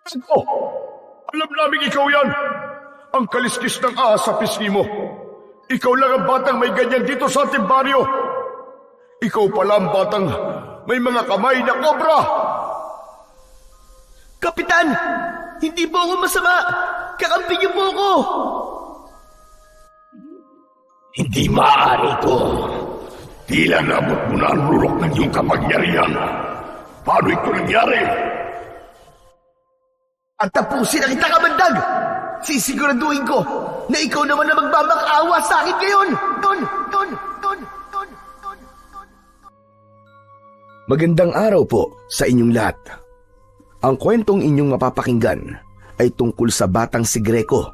Oh, alam namin ikaw yan. Ang kaliskis ng ahas sa pisngi mo. Ikaw lang ang batang may ganyan dito sa ating baryo. Ikaw pala ang batang may mga kamay na kobra. Kapitan! Hindi po ako masama! Kakampi niyo po ako! Hindi maaari ito. Tila nabot mo na ang lulok ng iyong kapangyarihan. Paano ito nangyari? At tapusin na kita, kamandag! Sisiguraduhin ko na ikaw naman na magmamakaawa sa akin ngayon! Ton! Magandang araw po sa inyong lahat. Ang kwentong inyong mapapakinggan ay tungkol sa batang si Greco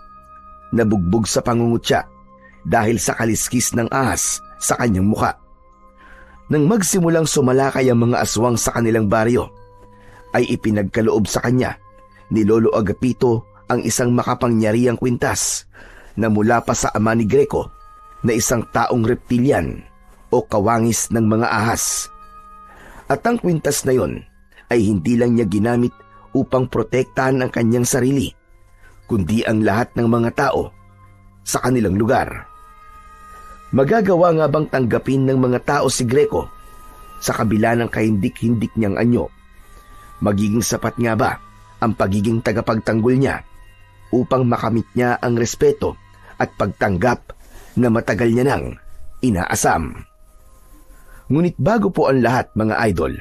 na bugbog sa pangungutya dahil sa kaliskis ng ahas sa kanyang muka. Nang magsimulang sumalakay ang mga aswang sa kanilang baryo, ay ipinagkaloob sa kanya ni Lolo Agapito ang isang makapangyarihang kwintas na mula pa sa ama ni Greco na isang taong reptilian o kawangis ng mga ahas. At ang kwintas na yon ay hindi lang niya ginamit upang protektahan ang kanyang sarili, kundi ang lahat ng mga tao sa kanilang lugar. Magagawa nga bang tanggapin ng mga tao si Greco sa kabila ng kahindik-hindik niyang anyo? Magiging sapat nga ba ang pagiging tagapagtanggol niya upang makamit niya ang respeto at pagtanggap na matagal niya nang inaasam? Ngunit bago po ang lahat, mga idol,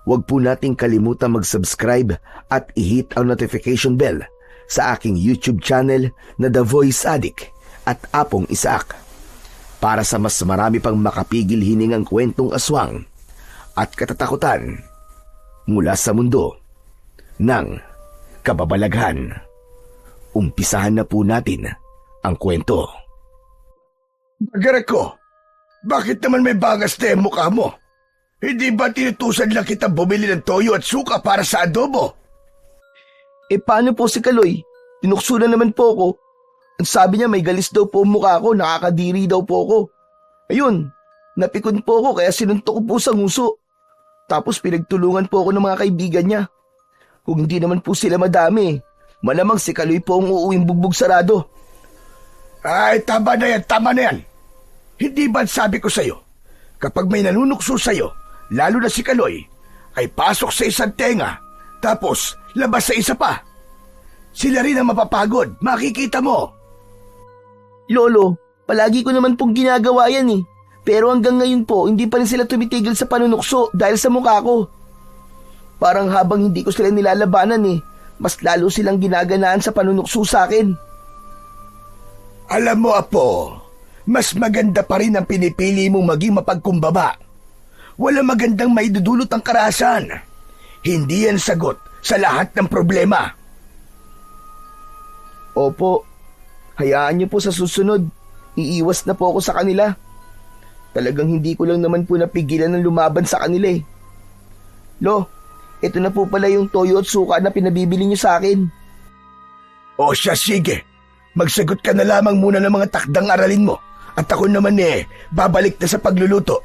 huwag po nating kalimutan mag-subscribe at i-hit ang notification bell sa aking YouTube channel na The Voice Addict at Apong Isaac para sa mas marami pang makapigil hiningang kwentong aswang at katatakutan mula sa mundo ng kababalaghan. Umpisahan na po natin ang kwento. Greco, bakit naman may bagas na yung mukha mo? Hindi ba tinutusan lang kita bumili ng toyo at suka para sa adobo? Paano po si Kaloy? Tinukso na naman po ako. Ang sabi niya may galis daw po ang mukha ko, nakakadiri daw po ako. Ayun, napikon po ako kaya sinuntok ko po sa nguso. Tapos pinagtulungan po ako ng mga kaibigan niya. Kung hindi naman po sila madami, malamang si Kaloy po ang uuwing bugbog sarado. Ay, tama na yan. Hindi ba sabi ko sa'yo, kapag may nanunukso sa'yo, lalo na si Kaloy, ay pasok sa isang tenga, tapos labas sa isa pa. Sila rin ang mapapagod, makikita mo. Lolo, palagi ko naman pong ginagawa yan eh. Pero hanggang ngayon po, hindi pa rin sila tumitigil sa panunukso dahil sa mukha ko. Parang habang hindi ko sila nilalabanan eh, mas lalo silang ginaganaan sa panunukso sa akin. Alam mo, Apo, mas maganda pa rin ang pinipili mong maging mapagkumbaba. Wala magandang maidudulot ang karahasan. Hindi yan sagot sa lahat ng problema. Opo, hayaan niyo po sa susunod. Iiwas na po ako sa kanila. Talagang hindi ko lang naman po napigilan ng lumaban sa kanila eh. Lo, ito na po pala yung toyo at suka na pinabibili niyo sa akin. O siya, sige. Magsagot ka na lamang muna ng mga takdang aralin mo. At ako naman babalik na sa pagluluto.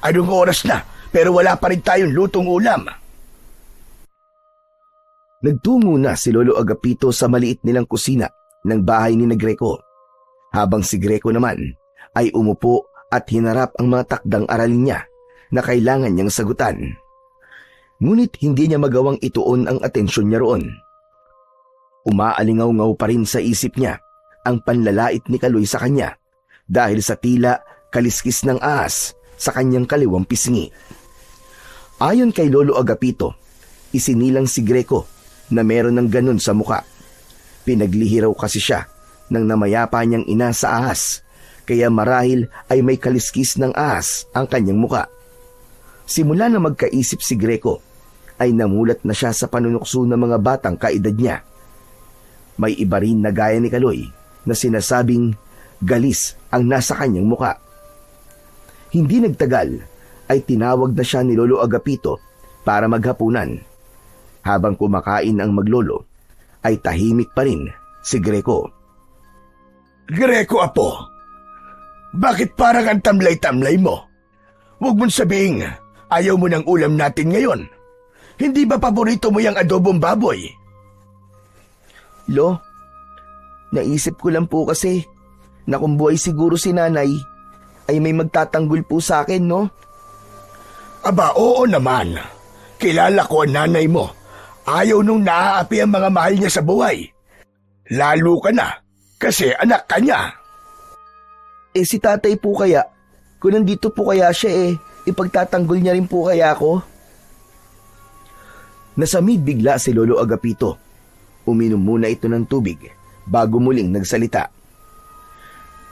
Anong oras na, pero wala pa rin tayong lutong ulam. Nagtungo na si Lolo Agapito sa maliit nilang kusina ng bahay ni Greco, habang si Greco naman ay umupo at hinarap ang mga takdang aralin niya na kailangan niyang sagutan. Ngunit hindi niya magawang ituon ang atensyon niya roon. Umaalingaw-ngaw pa rin sa isip niya ang panlalait ni Kaloy sa kanya dahil sa tila kaliskis ng ahas sa kanyang kaliwang pisngi. Ayon kay Lolo Agapito, isinilang si Greco na meron ng ganon sa muka. Pinaglihi raw kasi siya ng namayapa niyang ina sa ahas, kaya marahil ay may kaliskis ng ahas ang kanyang muka. Simula na magkaisip si Greco, ay namulat na siya sa panunukso ng mga batang kaedad niya. May iba rin na gaya ni Kaloy na sinasabing galis ang nasa kanyang muka. Hindi nagtagal ay tinawag na siya ni Lolo Agapito para maghapunan. Habang kumakain ang maglolo, ay tahimik pa rin si Greco. Greco, Apo, bakit parang ang tamlay-tamlay mo? Huwag mong sabihin, ayaw mo ng ulam natin ngayon. Hindi ba paborito mo yung adobong baboy? Lo, naisip ko lang po kasi na kung buhay siguro si nanay, ay may magtatanggol po sa akin, no? Aba, oo naman. Kilala ko ang nanay mo. Ayaw nung naaapi ang mga mahal niya sa buhay. Lalo ka na, kasi anak ka niya. Eh si tatay po kaya, kung nandito po kaya siya ipagtatanggol niya rin po kaya ako? Nasamid bigla si Lolo Agapito. Uminom muna ito ng tubig bago muling nagsalita.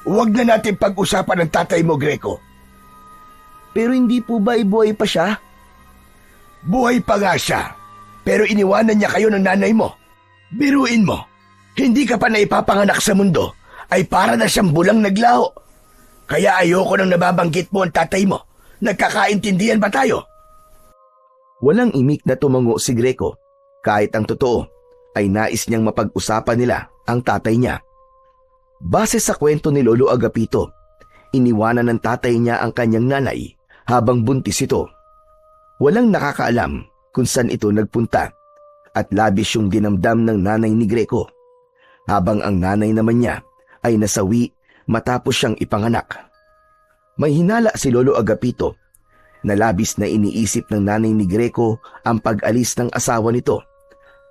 Huwag na natin pag-usapan ng tatay mo, Greco. Pero hindi po ba buhay pa siya? Buhay pa nga siya, pero iniwanan niya kayo ng nanay mo. Biruin mo, hindi ka pa naipapanganak sa mundo, ay para na siyang bulang naglaho. Kaya ayoko nang nababanggit mo ang tatay mo. Nagkakaintindihan ba tayo? Walang imik na tumango si Greco. Kahit ang totoo, ay nais niyang mapag-usapan nila ang tatay niya. Base sa kwento ni Lolo Agapito, iniwanan ng tatay niya ang kanyang nanay habang buntis ito. Walang nakakaalam kung saan ito nagpunta at labis yung dinamdam ng nanay ni Greco. Habang ang nanay naman niya ay nasawi matapos siyang ipanganak. May hinala si Lolo Agapito na labis na iniisip ng nanay ni Greco ang pag-alis ng asawa nito.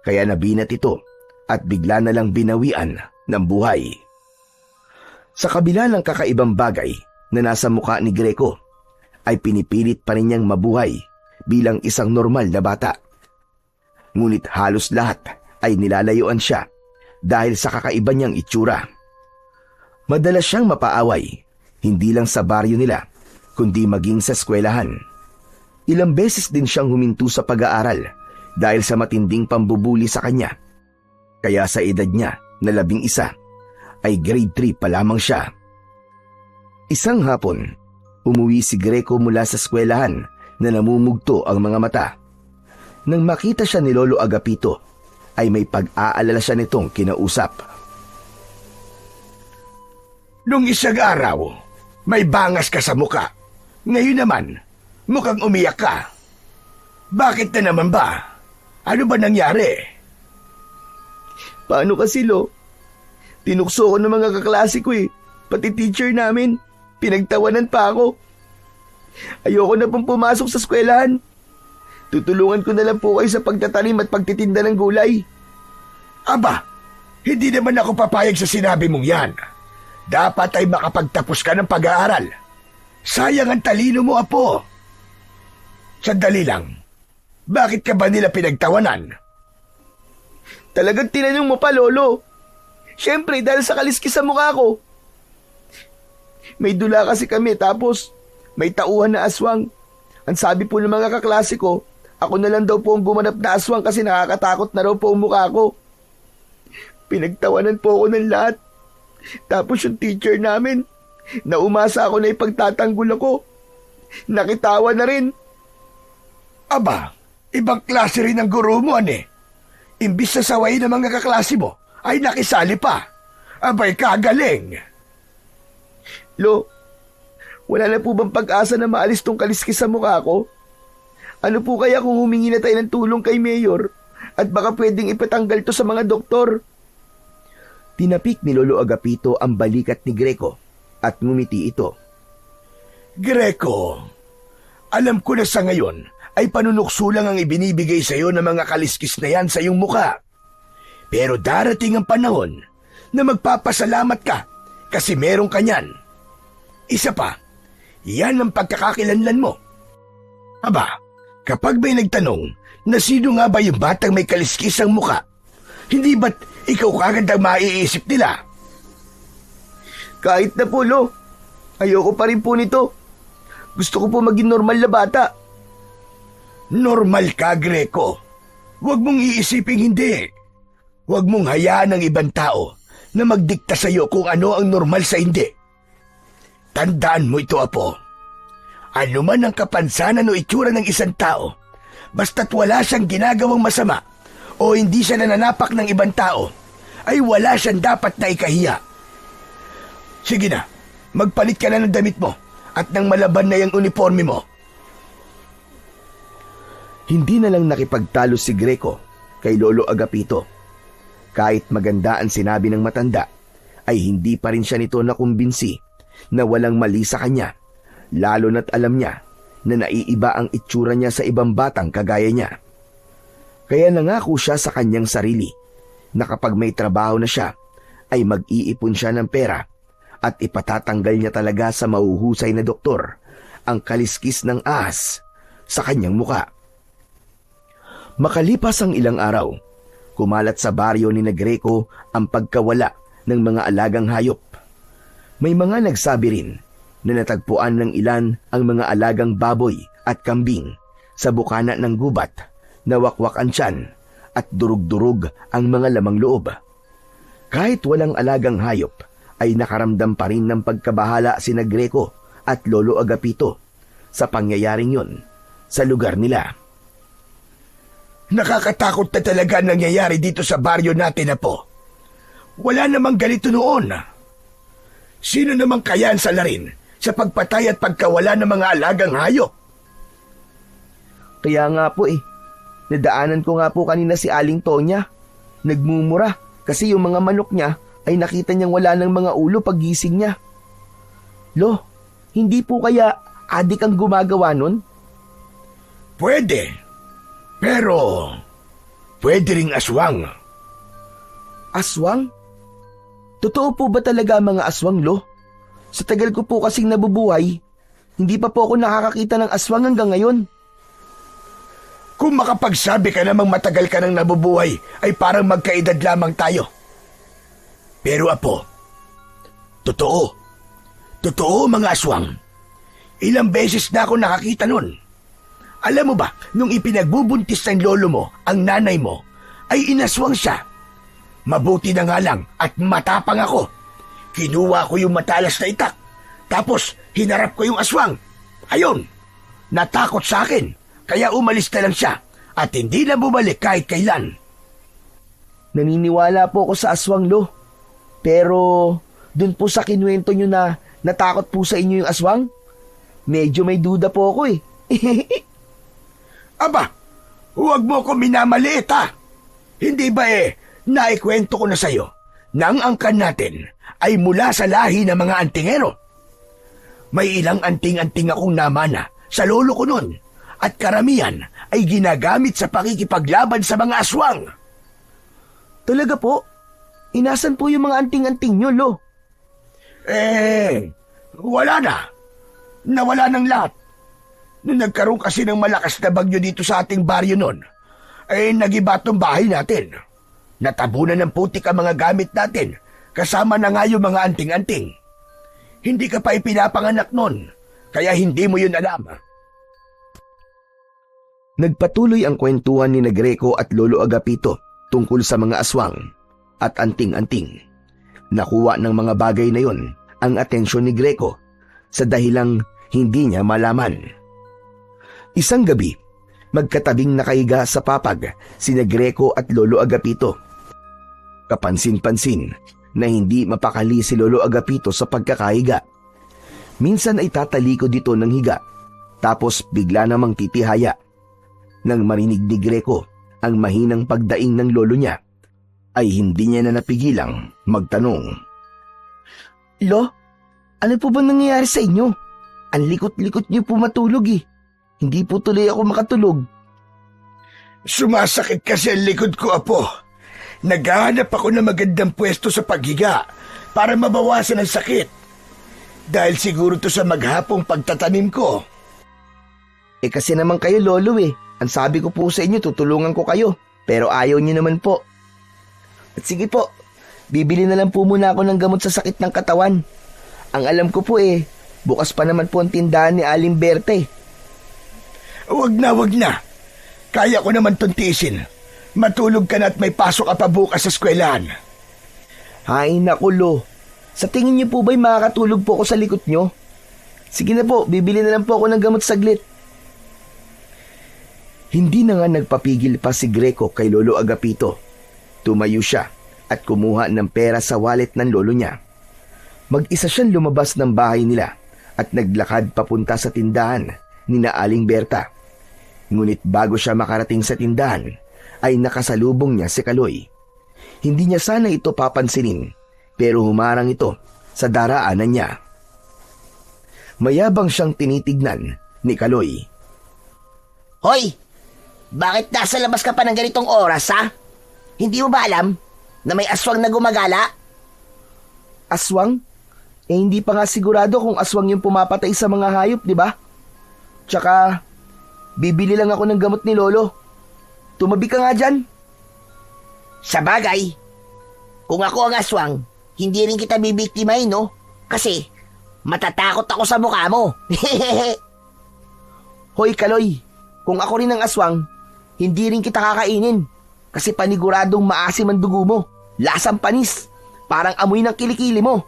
Kaya nabinat ito at bigla na lang binawian ng buhay. Sa kabila ng kakaibang bagay na nasa mukha ni Greco, ay pinipilit pa rin niyang mabuhay bilang isang normal na bata. Ngunit halos lahat ay nilalayuan siya dahil sa kakaiba niyang itsura. Madalas siyang mapaaway, hindi lang sa baryo nila, kundi maging sa eskwelahan. Ilang beses din siyang huminto sa pag-aaral dahil sa matinding pambubuli sa kanya. Kaya sa edad niya na 11, ay grade 3 pa lamang siya. Isang hapon, umuwi si Greco mula sa eskwelahan na namumugto ang mga mata. Nang makita siya ni Lolo Agapito, ay may pag-aalala siya nitong kinausap. Nung isang araw, may bangas ka sa muka. Ngayon naman, mukhang umiyak ka. Bakit na naman ba? Ano ba nangyari? Paano kasi, Lo? Tinukso ko ng mga kaklase ko pati teacher namin. Pinagtawanan pa ako. Ayoko na pong pumasok sa eskwelahan. Tutulungan ko na lang po kayo sa pagtatanim at pagtitinda ng gulay. Aba, hindi naman ako papayag sa sinabi mong yan. Dapat ay makapagtapos ka ng pag-aaral. Sayang ang talino mo, apo. Sandali lang. Bakit ka ba nila pinagtawanan? Talagang tinanong mo pa, Lolo. Siyempre, dahil sa kaliskis sa mukha ko. May dula kasi kami tapos may tauhan na aswang. Ang sabi po ng mga kaklase ko, ako na lang daw po ang gumanap na aswang kasi nakakatakot na raw po ang mukha ko. Pinagtawanan po ako ng lahat. Tapos yung teacher namin, na umasa ako na ipagtatanggol ako, nakitawa na rin. Aba, ibang klase rin ang guro mo, ane. Imbis na sawayin ng mga kaklase mo, ay nakisali pa. Abay, kagaling. Lo, wala na po bang pag-asa na maalis tong kaliskis sa mukha ko? Ano po kaya kung humingi na tayo ng tulong kay Mayor at baka pwedeng ipatanggal to sa mga doktor? Tinapik ni Lolo Agapito ang balikat ni Greco at ngumiti ito. Greco, alam ko na sa ngayon ay panunukso lang ang ibinibigay sa iyo ng mga kaliskis na yan sa iyong mukha. Pero darating ang panahon na magpapasalamat ka kasi meron ka niyan. Isa pa, yan ang pagkakakilanlan mo. Aba, kapag may nagtanong na sino nga ba yung batang may kaliskis ang mukha, hindi ba't ikaw kagad ang maiisip nila? Kahit na po, Lo, ayoko pa rin po nito. Gusto ko po maging normal na bata. Normal ka, Greco. Huwag mong iisiping hindi. Huwag mong hayaan ng ibang tao na magdikta sa iyo kung ano ang normal sa hindi. Tandaan mo ito, apo. Ano man ang kapansanan o itsura ng isang tao, basta't wala siyang ginagawang masama o hindi siya nananapak ng ibang tao, ay wala siyang dapat na ikahiya. Sige na, magpalit ka na ng damit mo at ng malaban na yung uniforme mo. Hindi na lang nakipagtalo si Greco kay Lolo Agapito. Kahit maganda ang sinabi ng matanda, ay hindi pa rin siya nito nakumbinsi na walang mali sa kanya, lalo na't alam niya na naiiba ang itsura niya sa ibang batang kagaya niya. Kaya nangako siya sa kanyang sarili na kapag may trabaho na siya, ay mag-iipon siya ng pera at ipatatanggal niya talaga sa mahuhusay na doktor ang kaliskis ng ahas sa kanyang muka. Makalipas ang ilang araw, kumalat sa baryo ni Greco ang pagkawala ng mga alagang hayop. May mga nagsabi rin na natagpuan ng ilan ang mga alagang baboy at kambing sa bukana ng gubat na wakwak ang tiyan at durug-durug ang mga lamang loob. Kahit walang alagang hayop, ay nakaramdam pa rin ng pagkabahala si Greco at Lolo Agapito sa pangyayaring yon sa lugar nila. Nakakatakot na talaga ang nangyayari dito sa baryo natin, Apo. Wala namang ganito noon. Sino namang kaya ang salarin sa pagpatay at pagkawala ng mga alagang hayop? Kaya nga po nadaanan ko nga po kanina si Aling Tonya. Nagmumura kasi yung mga manok niya ay nakita niyang wala ng mga ulo paggising niya. Lo, hindi po kaya adik ang gumagawa nun? Pwede. Pero, pwede ring aswang. Aswang? Totoo po ba talaga ang mga aswang, Lo? Sa tagal ko po kasing nabubuhay, hindi pa po ako nakakakita ng aswang hanggang ngayon. Kung makapagsabi ka namang matagal ka nang nabubuhay, ay parang magkaedad lamang tayo. Pero Apo, totoo. Totoo mga aswang. Ilang beses na ako nakakita nun. Alam mo ba, nung ipinagbubuntis ng lolo mo, ang nanay mo, ay inaswang siya. Mabuti na nga lang at matapang ako. Kinuha ko yung matalas na itak. Tapos hinarap ko yung aswang. Ayun, natakot sa akin. Kaya umalis na lang siya at hindi na bumalik kahit kailan. Naniniwala po ako sa aswang, Lo. Pero dun po sa kinuwento nyo na natakot po sa inyo yung aswang, medyo may duda po ako Aba, huwag mo ko minamaliit ha. Hindi ba naikwento ko na sa'yo na ang angkan natin ay mula sa lahi ng mga antingero. May ilang anting-anting akong namana sa lolo ko nun at karamihan ay ginagamit sa pakikipaglaban sa mga aswang. Talaga po? Inasan po yung mga anting-anting nyo, Lo? Wala na. Nawala ng lahat. Nung nagkaroon kasi ng malakas na bagyo dito sa ating baryo nun, ay nagiba tong bahay natin. Natabunan ng putik ang mga gamit natin, kasama na nga yung mga anting-anting. Hindi ka pa ipinapanganak nun, kaya hindi mo yun alam. Nagpatuloy ang kwentuhan ni Greco at Lolo Agapito tungkol sa mga aswang at anting-anting. Nakuha ng mga bagay na yon ang atensyon ni Greco sa dahilang hindi niya malaman. Isang gabi, magkatabing nakahiga sa papag sina Greco at Lolo Agapito. Kapansin-pansin na hindi mapakali si Lolo Agapito sa pagkakahiga. Minsan ay tatalikod dito ng higa, tapos bigla namang titihaya. Nang marinig ni Greco ang mahinang pagdaing ng lolo niya, ay hindi niya na napigilang magtanong. Lo, ano po ba nangyayari sa inyo? Ang likot-likot niyo po matulog Hindi po tuloy ako makatulog. Sumasakit kasi ang likod ko, Apo. Naghahanap ako ng magandang pwesto sa paghiga para mabawasan ang sakit. Dahil siguro to sa maghapong pagtatanim ko. Kasi naman kayo, Lolo Ang sabi ko po sa inyo, tutulungan ko kayo. Pero ayaw niyo naman po. At sige po, bibili na lang po muna ako ng gamot sa sakit ng katawan. Ang alam ko po bukas pa naman po ang tindahan ni Aling Berta Wag na. Kaya ko naman tuntisin. Matulog ka na at may pasok ka pa bukas sa eskwelahan. Hay naku, Lo. Sa tingin niyo po ba'y makakatulog po ako sa likod niyo? Sige na po, bibili na lang po ako ng gamot saglit. Hindi na nga nagpapigil pa si Greco kay Lolo Agapito. Tumayo siya at kumuha ng pera sa wallet ng lolo niya. Mag-isa siyang lumabas ng bahay nila at naglakad papunta sa tindahan ni na Aling Berta. Ngunit bago siya makarating sa tindahan, ay nakasalubong niya si Kaloy. Hindi niya sana ito papansinin, pero humarang ito sa daraanan niya. Mayabang siyang tinitignan ni Kaloy. Hoy! Bakit nasa labas ka pa ng ganitong oras, ha? Hindi mo ba alam na may aswang na gumagala? Aswang? Hindi pa nga sigurado kung aswang yung pumapatay sa mga hayop, di ba? Tsaka, bibili lang ako ng gamot ni Lolo. Tumabi ka nga dyan. Sa bagay, kung ako ang aswang, hindi rin kita bibiktimahin, no? Kasi, matatakot ako sa mukha mo. Hoy, Kaloy, kung ako rin ang aswang, hindi rin kita kakainin. Kasi paniguradong maasim ang dugo mo. Lasang panis. Parang amoy ng kilikili mo.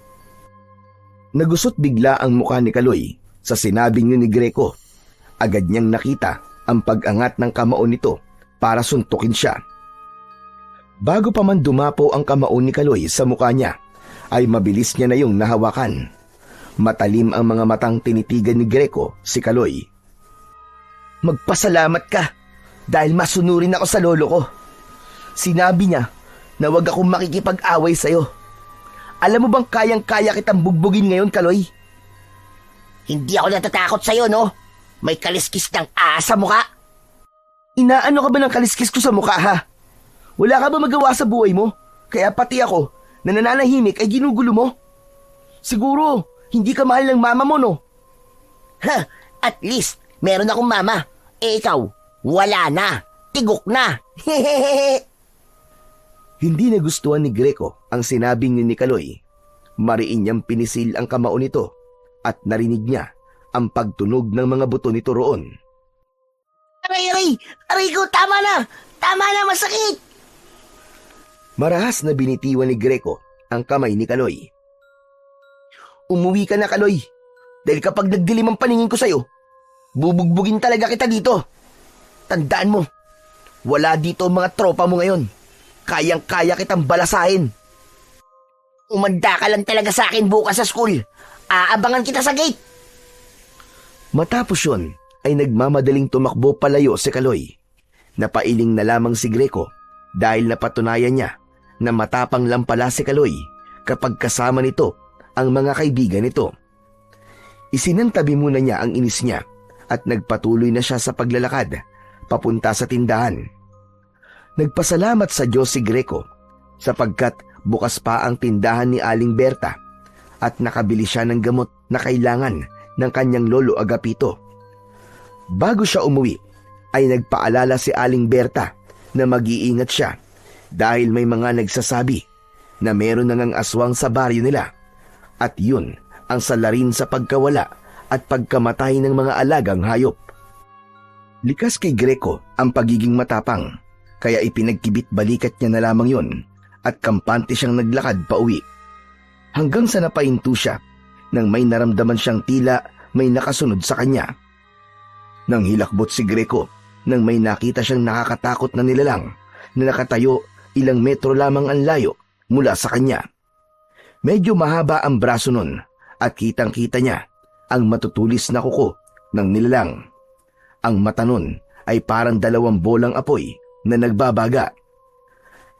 Nagusot bigla ang mukha ni Kaloy sa sinabing yun ni Greco. Agad niyang nakita ang pag-angat ng kamao nito para suntukin siya. Bago pa man dumapo ang kamao ni Kaloy sa mukha niya, ay mabilis niya na yung nahawakan. Matalim ang mga matang tinitigan ni Greco si Kaloy. Magpasalamat ka dahil masunurin ako sa lolo ko. Sinabi niya na wag akong makikipag-away sa'yo. Alam mo bang kayang-kaya kitang bugbugin ngayon, Kaloy? Hindi ako natatakot sa'yo, no? May kaliskis ng asa mukha. Inaano ka ba ng kaliskis ko sa mukha, ha? Wala ka ba magawa sa buhay mo? Kaya pati ako, na nananahimik ay ginugulo mo? Siguro, hindi ka mahal ng mama mo, no? Ha, at least, meron akong mama. Eh ikaw, wala na. Tigok na. Hindi nagustuhan ni Greco ang sinabing ni Kaloy. Mariin niyang pinisil ang kamao nito at narinig niya ang pagtunog ng mga buto nito roon. Aray! Aray ko, tama na! Tama na, masakit! Marahas na binitiwan ni Greco ang kamay ni Kaloy. Umuwi ka na, Kaloy. Dahil kapag nagdilim ang paningin ko sa'yo, bubugbugin talaga kita dito. Tandaan mo, wala dito ang mga tropa mo ngayon. Kayang-kaya kitang balasahin. Umanda ka lang talaga sa akin bukas sa school. Aabangan kita sa gate. Matapos yun, ay nagmamadaling tumakbo palayo si Kaloy. Napailing na lamang si Greco dahil napatunayan niya na matapang lang pala si Kaloy kapag kasama nito ang mga kaibigan nito. Isinantabi muna niya ang inis niya at nagpatuloy na siya sa paglalakad papunta sa tindahan. Nagpasalamat sa Diyos si Greco sapagkat bukas pa ang tindahan ni Aling Berta at nakabili siya ng gamot na kailangan ng kanyang lolo Agapito. Bago siya umuwi, ay nagpaalala si Aling Berta na mag-iingat siya dahil may mga nagsasabi na meron na ngang aswang sa baryo nila at yun ang salarin sa pagkawala at pagkamatay ng mga alagang hayop. Likas kay Greco ang pagiging matapang, kaya ipinagkibit balikat niya na lamang yun at kampante siyang naglakad pa uwi. Hanggang sa napahinto siya nang may naramdaman siyang tila may nakasunod sa kanya. Nang hilakbot si Greco nang may nakita siyang nakakatakot na nilalang na nakatayo ilang metro lamang ang layo mula sa kanya. Medyo mahaba ang braso nun at kitang-kita niya ang matutulis na kuko ng nilalang. Ang mata nun ay parang 2 bolang apoy na nagbabaga.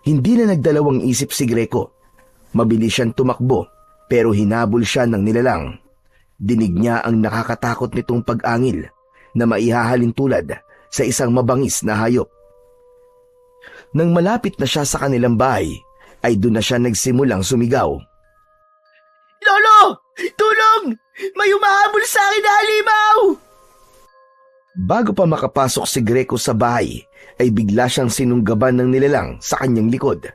Hindi na nagdalawang isip si Greco. Mabilis siyang tumakbo pero hinabol siya ng nilalang. Dinig niya ang nakakatakot nitong pag-angil na maihahalin tulad sa isang mabangis na hayop. Nang malapit na siya sa kanilang bahay, ay doon na siya nagsimulang sumigaw. Lolo! Tulong! May umahabol sa akin na halimaw! Bago pa makapasok si Greco sa bahay, ay bigla siyang sinunggaban ng nilalang sa kanyang likod.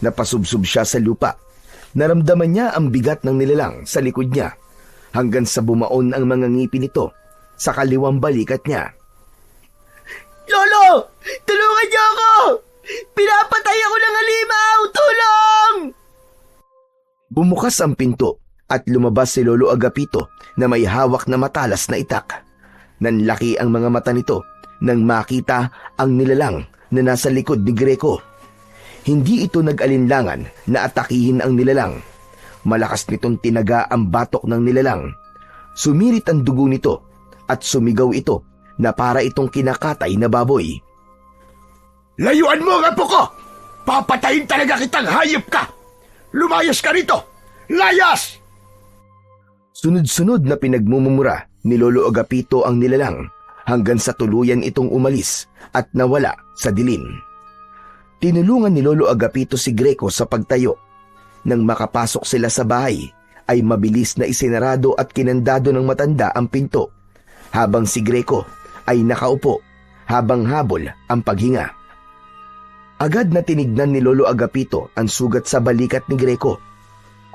Napasubsob siya sa lupa. Naramdaman niya ang bigat ng nilalang sa likod niya hanggang sa bumaon ang mga ngipin nito sa kaliwang balikat niya. Lolo! Tulungan niyo ako! Pinapatay ako ng halimaw! Tulong! Bumukas ang pinto at lumabas si Lolo Agapito na may hawak na matalas na itak. Nanlaki ang mga mata nito nang makita ang nilalang na nasa likod ni Greco. Hindi ito nag-alinlangan na atakihin ang nilalang. Malakas nitong tinaga ang batok ng nilalang. Sumirit ang dugo nito at sumigaw ito na para itong kinakatay na baboy. Layuan mo ang apo ko! Papatay Papatayin talaga kitang hayop ka! Lumayas ka rito! Layas! Sunod-sunod na pinagmumura ni Lolo Agapito ang nilalang hanggang sa tuluyan itong umalis at nawala sa dilim. Tinulungan ni Lolo Agapito si Greco sa pagtayo. Nang makapasok sila sa bahay, ay mabilis na isinarado at kinandado ng matanda ang pinto, habang si Greco ay nakaupo habang habol ang paghinga. Agad na tinignan ni Lolo Agapito ang sugat sa balikat ni Greco.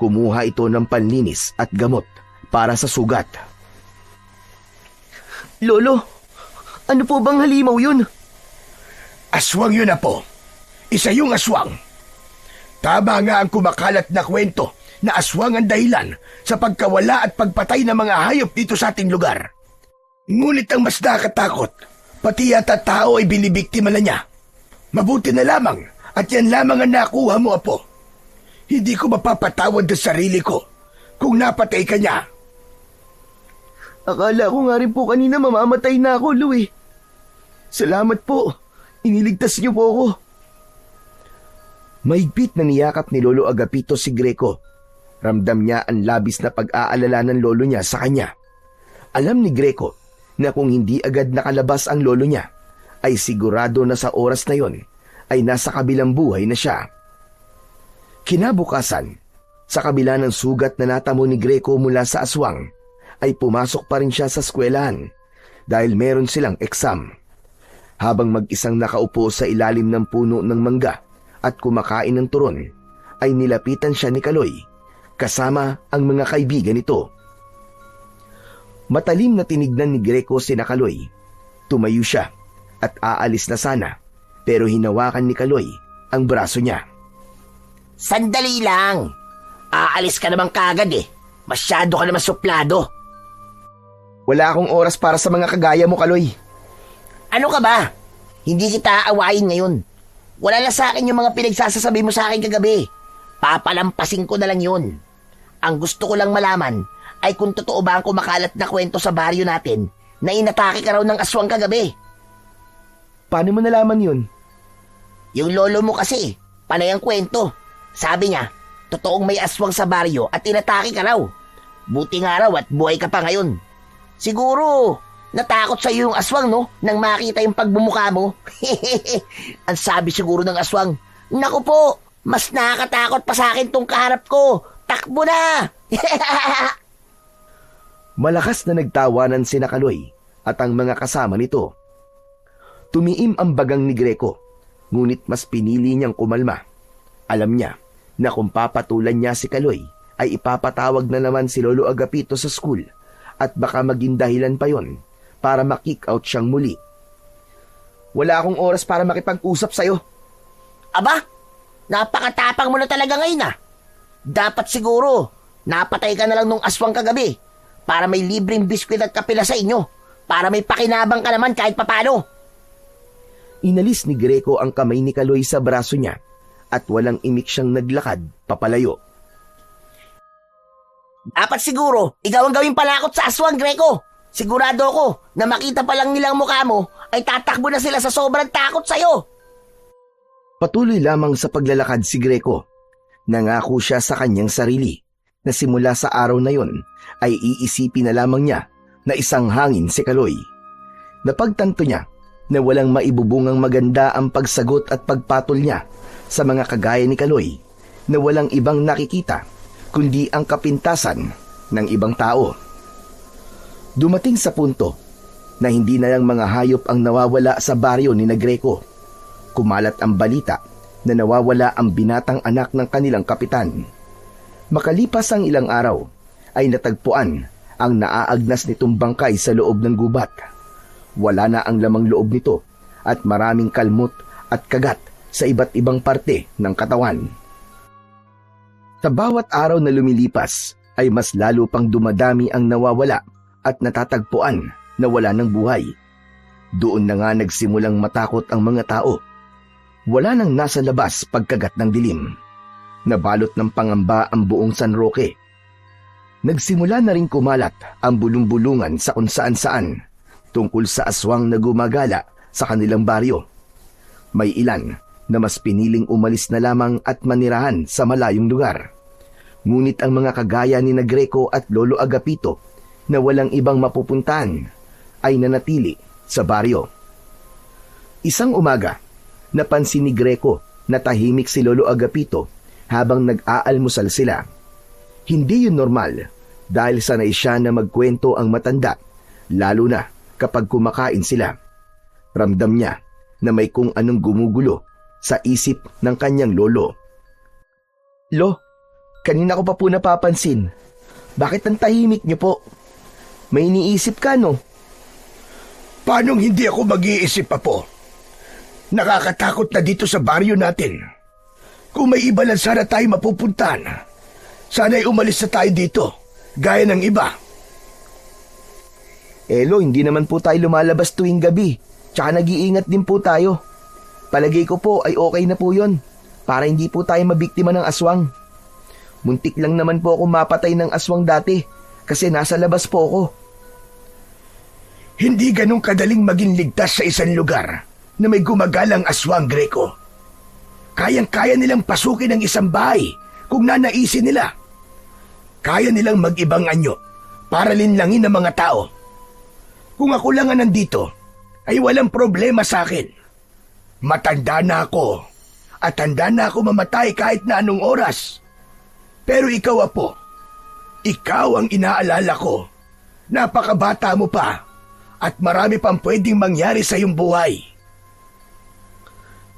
Kumuha ito ng panlinis at gamot para sa sugat. Lolo, ano po bang halimaw yun? Aswang yun, Apo. Isa yung aswang. Tama nga ang kumakalat na kwento na aswang ang dahilan sa pagkawala at pagpatay ng mga hayop dito sa ating lugar. Ngunit ang mas nakakatakot, pati yata tao ay binibiktima na niya. Mabuti na lamang at yan lamang ang nakuha mo, Apo. Hindi ko mapapatawad sa sarili ko kung napatay ka niya. Akala ko nga rin po kanina mamamatay na ako, Louie. Salamat po. Iniligtas niyo po ako. Mahigpit na niyakap ni Lolo Agapito si Greco. Ramdam niya ang labis na pag-aalala ng lolo niya sa kanya. Alam ni Greco na kung hindi agad nakalabas ang lolo niya, ay sigurado na sa oras na yon ay nasa kabilang buhay na siya. Kinabukasan, sa kabila ng sugat na natamo ni Greco mula sa aswang, ay pumasok pa rin siya sa eskwelahan dahil meron silang eksam. Habang mag-isang nakaupo sa ilalim ng puno ng mangga at kumakain ng turon, ay nilapitan siya ni Kaloy kasama ang mga kaibigan nito. Matalim na tinignan ni Greco si Kaloy. Tumayo siya at aalis na sana, pero hinawakan ni Kaloy ang braso niya. Sandali lang. Aalis ka naman kagad eh. Masyado ka naman suplado. Wala akong oras para sa mga kagaya mo, Kaloy. Ano ka ba? Hindi kita aawayin ngayon. Wala na sa akin yung mga pinagsasasabi mo sa akin kagabi. Papalampasin ko na lang yun. Ang gusto ko lang malaman ay kung totoo ba ang kumakalat na kwento sa baryo natin na inatake ka raw ng aswang kagabi. Paano mo nalaman yun? Yung lolo mo kasi, panay ang kwento. Sabi niya, totoong may aswang sa baryo at inatake ka raw. Buti nga raw at buhay ka pa ngayon. Siguro, natakot sa iyo yung aswang, no? Nang makita yung pagbumuka mo. Ang sabi siguro ng aswang, naku po, mas nakakatakot pa sa akin tong kaharap ko. Takbo na! Malakas na nagtawanan si Kaloy at ang mga kasama nito. Tumiim ang bagang ni Greco, ngunit mas pinili niyang kumalma. Alam niya na kung papatulan niya si Kaloy, ay ipapatawag na naman si Lolo Agapito sa school at baka maging dahilan pa yon para makick out siyang muli. Wala akong oras para makipag-usap sa'yo. Aba, napakatapang mo na talaga ngayon ah. Dapat siguro, napatay ka na lang nung aswang kagabi para may libreng biskwit at kapila sa inyo, para may pakinabang ka naman kahit papano. Inalis ni Greco ang kamay ni Kaloy sa braso niya at walang imik siyang naglakad papalayo. Dapat siguro, ikaw ang gawing palakot sa aswang, Greco. Sigurado ako na makita pa lang nilang mukha mo ay tatakbo na sila sa sobrang takot sa'yo. Patuloy lamang sa paglalakad si Greco. Nangako siya sa kanyang sarili na simula sa araw na yon ay iisipin na lamang niya na isang hangin si Kaloy. Napagtanto niya na walang maibubungang maganda ang pagsagot at pagpatol niya sa mga kagaya ni Kaloy na walang ibang nakikita kundi ang kapintasan ng ibang tao. Dumating sa punto na hindi na lang mga hayop ang nawawala sa baryo ni Greco. Kumalat ang balita na nawawala ang binatang anak ng kanilang kapitan. Makalipas ang ilang araw, ay natagpuan ang naaagnas nitong bangkay sa loob ng gubat. Wala na ang lamang loob nito at maraming kalmot at kagat sa iba't ibang parte ng katawan. Sa bawat araw na lumilipas, ay mas lalo pang dumadami ang nawawala at natatagpuan na wala ng buhay. Doon na nga nagsimulang matakot ang mga tao. Wala nang nasa labas pagkagat ng dilim. Nabalot ng pangamba ang buong San Roque. Nagsimula na rin kumalat ang bulong-bulungan sa kung saan-saan tungkol sa aswang na gumagala sa kanilang baryo. May ilan na mas piniling umalis na lamang at manirahan sa malayong lugar. Ngunit ang mga kagaya ni na Greco at Lolo Agapito na walang ibang mapupuntahan ay nanatili sa baryo. Isang umaga, napansin ni Greco na tahimik si Lolo Agapito habang nag-aalmusal sila. Hindi yun normal dahil sanay siya na magkwento ang matanda, lalo na kapag kumakain sila. Ramdam niya na may kung anong gumugulo sa isip ng kanyang lolo. Lo, kanina ko pa po napapansin. Bakit ang tahimik niyo po? May iniisip ka, no? Paanong hindi ako mag-iisip pa po? Nakakatakot na dito sa baryo natin. Kung may iba lang sana tayo mapupuntahan, sana'y umalis na tayo dito, gaya ng iba. Lo, hindi naman po tayo lumalabas tuwing gabi. Tsaka nag-iingat din po tayo. Palagay ko po ay okay na po yun, para hindi po tayo mabiktima ng aswang. Muntik lang naman po ako mapatay ng aswang dati, kasi nasa labas po ako. Hindi ganun kadaling maging ligtas sa isang lugar na may gumagalang aswang, Greco. Kayang-kaya nilang pasukin ang isang bahay kung nanaisin nila. Kaya nilang mag-ibang anyo para linlangin ang mga tao. Kung ako lang ang nandito, ay walang problema sa akin. Matanda na ako at handa na ako mamatay kahit na anong oras. Pero ikaw, Apo, ikaw ang inaalala ko. Napakabata mo pa at marami pang pwedeng mangyari sa iyong buhay.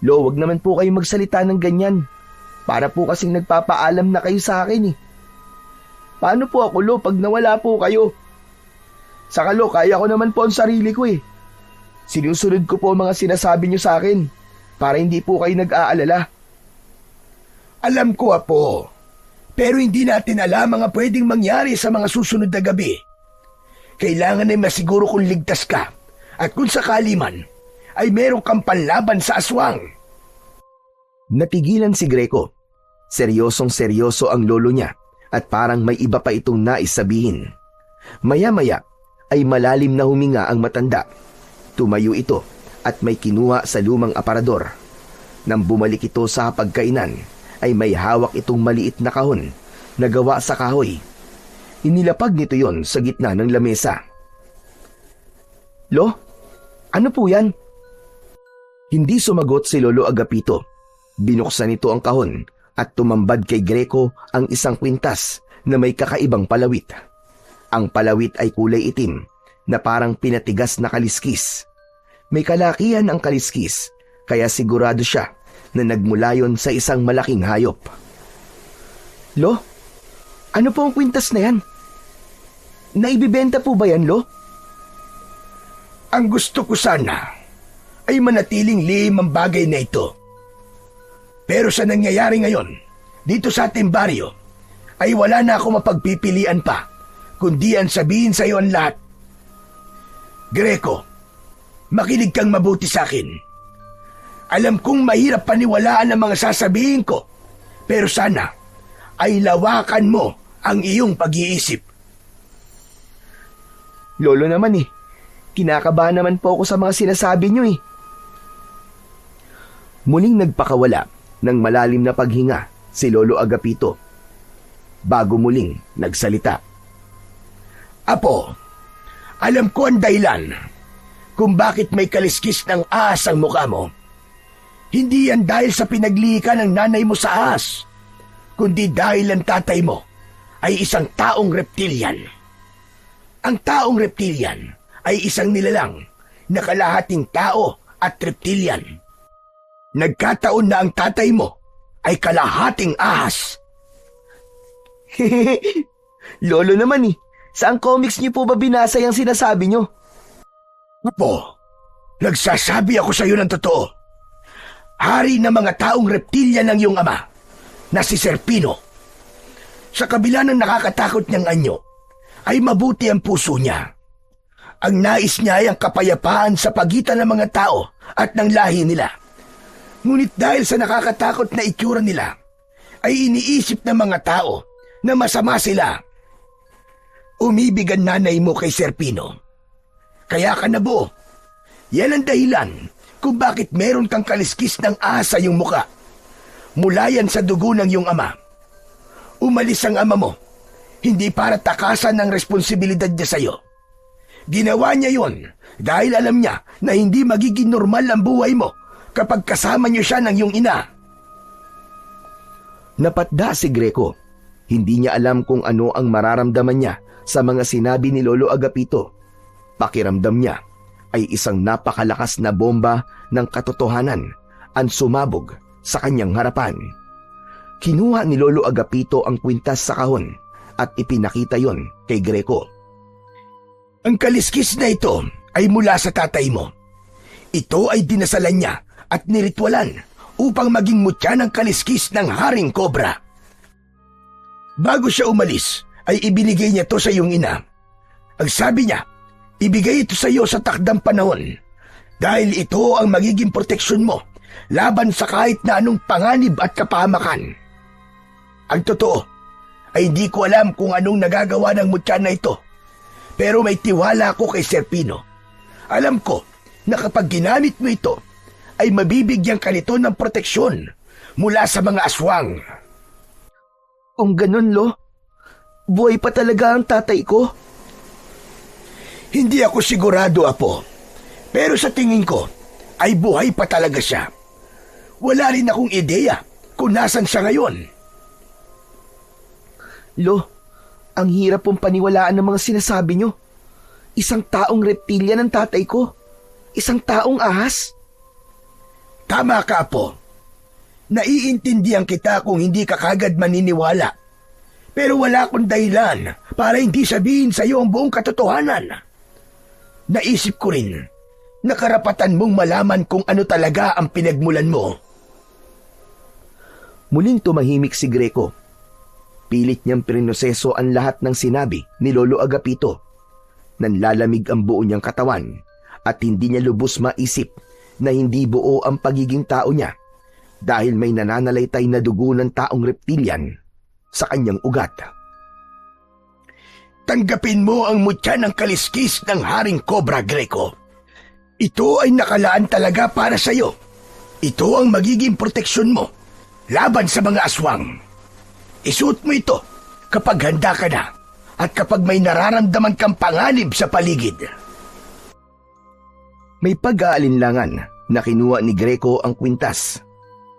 Lo, wag naman po kayo magsalita ng ganyan. Para po kasing nagpapaalam na kayo sa akin eh. Paano po ako, Lo, pag nawala po kayo? Saka, Lo, kaya ko naman po ang sarili ko eh. Sinusunod ko po ang mga sinasabi niyo sa akin para hindi po kayo nag-aalala. Alam ko, Apo, pero hindi natin alam mga pwedeng mangyari sa mga susunod na gabi. Kailangan ay masiguro kung ligtas ka at kung sakali man ay meron kang panlaban sa aswang. Natigilan si Greco. Seryosong seryoso ang lolo niya at parang may iba pa itong nais sabihin. Maya-maya ay malalim na huminga ang matanda. Tumayo ito at may kinuha sa lumang aparador. Nang bumalik ito sa pagkainan ay may hawak itong maliit na kahon na gawa sa kahoy. Inilapag nito yon sa gitna ng lamesa. Lo, ano po yan? Hindi sumagot si Lolo Agapito. Binuksan nito ang kahon at tumambad kay Greco ang isang kwintas na may kakaibang palawit. Ang palawit ay kulay itim na parang pinatigas na kaliskis. May kalakihan ang kaliskis kaya sigurado siya na nagmula yon sa isang malaking hayop. Lo, ano po ang kwintas na yan? Naibibenta po ba yan, Lo? Ang gusto ko sana ay manatiling lihim ang bagay na ito. Pero sa nangyayari ngayon, dito sa ating baryo, ay wala na ako mapagpipilian pa, kundi ang sabihin sa iyo ang lahat. Greco, makinig kang mabuti sa akin. Alam kong mahirap paniwalaan ang mga sasabihin ko, pero sana ay lawakan mo ang iyong pag-iisip. Lolo naman eh, kinakabahan naman po ako sa mga sinasabi niyo eh. Muling nagpakawala ng malalim na paghinga si Lolo Agapito. Bago muling nagsalita. Apo, alam ko ang dahilan kung bakit may kaliskis ng ahas ang mukha mo. Hindi yan dahil sa pinaglihi ka ng nanay mo sa ahas, kundi dahil ang tatay mo ay isang taong reptilian. Ang taong reptilian ay isang nilalang na kalahating tao at reptilian. Nagkataon na ang tatay mo ay kalahating ahas. Lolo naman eh, saan comics niyo po ba binasa yung sinasabi niyo? Apo, nagsasabi ako sa iyo ng totoo. Hari ng mga taong reptilian ng iyong ama, na si Serpino. Sa kabila ng nakakatakot niyang anyo, ay mabuti ang puso niya. Ang nais niya ay ang kapayapaan sa pagitan ng mga tao at ng lahi nila. Ngunit dahil sa nakakatakot na itsura nila, ay iniisip ng mga tao na masama sila. Umibig ang nanay mo kay Serpino. Kaya ka nabuo. Yan ang dahilan kung bakit meron kang kaliskis ng ahas sa iyong muka. Mula yan sa dugo ng iyong ama. Umalis ang ama mo, hindi para takasan ang responsibilidad niya sa iyo. Ginawa niya yon dahil alam niya na hindi magiging normal ang buhay mo kapag kasama niyo siya ng iyong ina. Napatda si Greco. Hindi niya alam kung ano ang mararamdaman niya sa mga sinabi ni Lolo Agapito. Pakiramdam niya ay isang napakalakas na bomba ng katotohanan ang sumabog sa kanyang harapan. Kinuha ni Lolo Agapito ang kwintas sa kahon at ipinakita yon kay Greco. Ang kaliskis na ito ay mula sa tatay mo. Ito ay dinasalan niya at niritwalan upang maging mutya ng kaliskis ng Haring Cobra. Bago siya umalis, ay ibinigay niya to sa iyong ina. Ang sabi niya, ibigay ito sa iyo sa takdang panahon dahil ito ang magiging proteksyon mo laban sa kahit na anong panganib at kapahamakan. Ang totoo ay hindi ko alam kung anong nagagawa ng mutya na ito, pero may tiwala ako kay Serpino. Alam ko na kapag ginamit mo ito, ay mabibigyan ka nito ng proteksyon mula sa mga aswang. Kung ganun, Lo, buhay pa talaga ang tatay ko? Hindi ako sigurado, Apo. Pero sa tingin ko, ay buhay pa talaga siya. Wala rin akong ideya kung nasan siya ngayon. Lo, ang hirap pong paniwalaan ng mga sinasabi nyo. Isang taong reptilya ng tatay ko. Isang taong ahas. Tama ka, Apo. Naiintindihan kita kung hindi ka kagad maniniwala. Pero wala akong dahilan para hindi sabihin sa iyo ang buong katotohanan. Naisip ko rin na karapatan mong malaman kung ano talaga ang pinagmulan mo. Muling tumahimik si Greco. Pilit niyang prinoseso ang lahat ng sinabi ni Lolo Agapito. Nanlalamig ang buo niyang katawan at hindi niya lubos maisip na hindi buo ang pagiging tao niya dahil may nananalaytay na dugo ng taong reptilian sa kanyang ugat. Tanggapin mo ang mutya ng kaliskis ng Haring Cobra, Greco. Ito ay nakalaan talaga para sa iyo. Ito ang magiging proteksyon mo laban sa mga aswang. Isuot mo ito kapag handa ka na at kapag may nararamdaman kang panganib sa paligid. May pag-aalinlangan na kinuha ni Greco ang kwintas.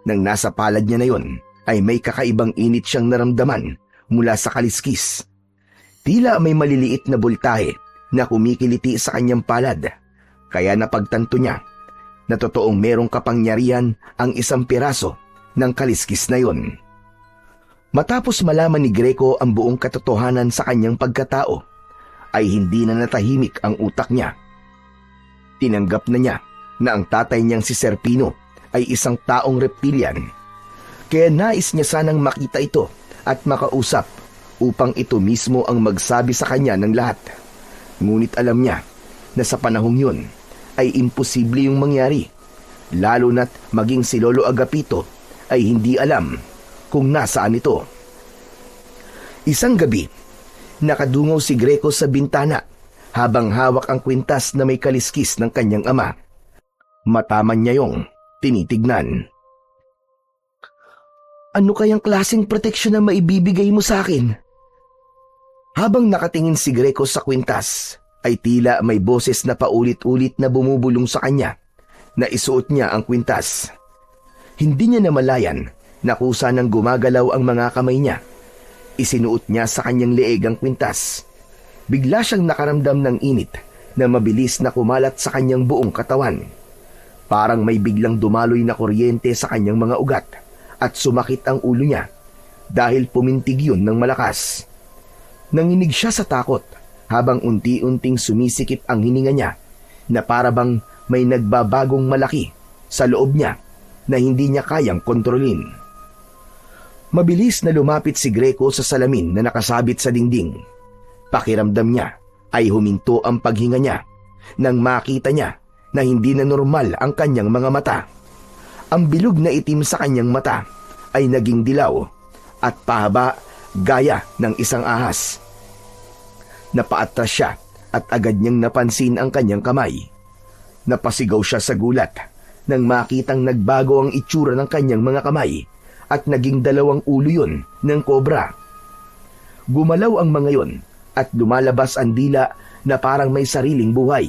Nang nasa palad niya na yon, ay may kakaibang init siyang naramdaman mula sa kaliskis. Tila may maliliit na bultahe na kumikiliti sa kanyang palad, kaya napagtanto niya na totoong merong kapangyarihan ang isang piraso ng kaliskis na yon. Matapos malaman ni Greco ang buong katotohanan sa kanyang pagkatao, ay hindi na natahimik ang utak niya. Tinanggap na niya na ang tatay niyang si Serpino ay isang taong reptilian. Kaya nais niya sanang makita ito at makausap upang ito mismo ang magsabi sa kanya ng lahat. Ngunit alam niya na sa panahong yun ay imposible yung mangyari, lalo na't maging si Lolo Agapito ay hindi alam kung nasaan ito. Isang gabi, nakadungaw si Greco sa bintana habang hawak ang kwintas na may kaliskis ng kanyang ama. Mataman niya yung tinitignan. Ano kayang klaseng proteksyon na maibibigay mo sa akin? Habang nakatingin si Greco sa kwintas, ay tila may boses na paulit-ulit na bumubulong sa kanya na isuot niya ang kwintas. Hindi niya namalayan na kusa nang gumagalaw ang mga kamay niya. Isinuot niya sa kanyang leeg ang kwintas. Bigla siyang nakaramdam ng init na mabilis na kumalat sa kanyang buong katawan. Parang may biglang dumaloy na kuryente sa kanyang mga ugat at sumakit ang ulo niya dahil pumintig yun ng malakas. Nanginig siya sa takot habang unti-unting sumisikip ang hininga niya na parabang may nagbabagong malaki sa loob niya na hindi niya kayang kontrolin. Mabilis na lumapit si Greco sa salamin na nakasabit sa dingding. Pakiramdam niya ay huminto ang paghinga niya nang makita niya na hindi na normal ang kanyang mga mata. Ang bilog na itim sa kanyang mata ay naging dilaw at pahaba gaya ng isang ahas. Napaatras siya at agad niyang napansin ang kanyang kamay. Napasigaw siya sa gulat nang makitang nagbago ang itsura ng kanyang mga kamay at naging 2 ulo yun ng kobra. Gumalaw ang mga yon at lumalabas ang dila na parang may sariling buhay.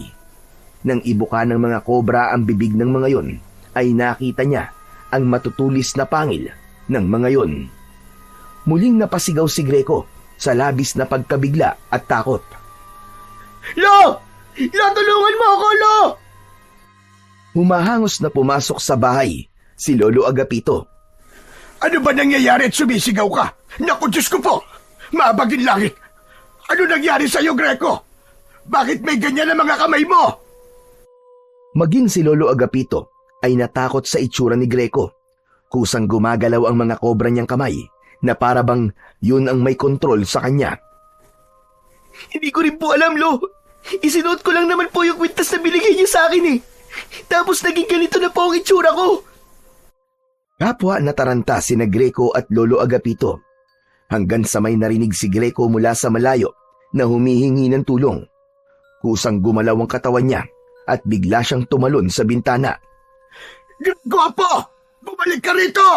Nang ibuka ng mga kobra ang bibig ng mga yon, ay nakita niya ang matutulis na pangil ng mga yon. Muling napasigaw si Greco sa labis na pagkabigla at takot. Lo! Lo, tulungan mo ako, Lo! Humahangos na pumasok sa bahay si Lolo Agapito. Ano ba nangyayari at sumisigaw ka? Naku, Diyos ko po! Mabagin langit! Ano nangyari sa'yo, Greco? Bakit may ganyan ang mga kamay mo? Maging si Lolo Agapito ay natakot sa itsura ni Greco. Kusang gumagalaw ang mga kobra niyang kamay na para bang yun ang may kontrol sa kanya. Hindi ko rin po alam, Lo. Isinuot ko lang naman po yung kwintas na binigay niyo sa akin eh. Tapos naging ganito na po ang itsura ko. Kapwa nataranta sina Greco at Lolo Agapito hanggang sa may narinig si Greco mula sa malayo na humihingi ng tulong. Kusang gumalaw ang katawan niya at bigla siyang tumalon sa bintana. Gwapo! Bumalik ka rito!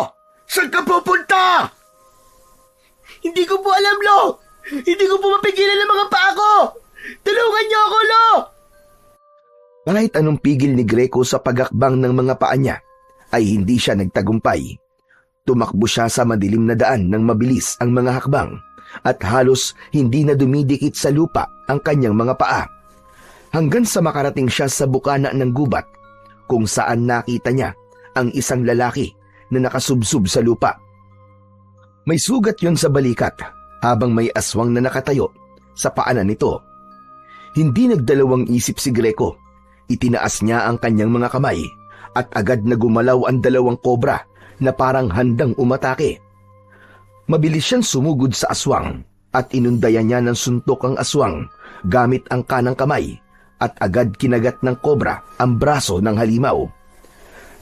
Saan ka pupunta? Hindi ko po alam, Lo. Hindi ko po mapigilan ang mga paa ko. Tulungan niyo ako, Lo. Kahit anong pigil ni Greco sa pagakbang ng mga paa niya, ay hindi siya nagtagumpay. Tumakbo siya sa madilim na daan ng mabilis ang mga hakbang at halos hindi na dumidikit sa lupa ang kanyang mga paa. Hanggang sa makarating siya sa bukana ng gubat kung saan nakita niya ang isang lalaki na nakasubsob sa lupa. May sugat yon sa balikat habang may aswang na nakatayo sa paanan nito. Hindi nagdalawang isip si Greco. Itinaas niya ang kanyang mga kamay at agad na gumalaw ang 2 kobra na parang handang umatake. Mabilis siyang sumugod sa aswang at inundayan niya ng suntok ang aswang gamit ang kanang kamay at agad kinagat ng kobra ang braso ng halimaw.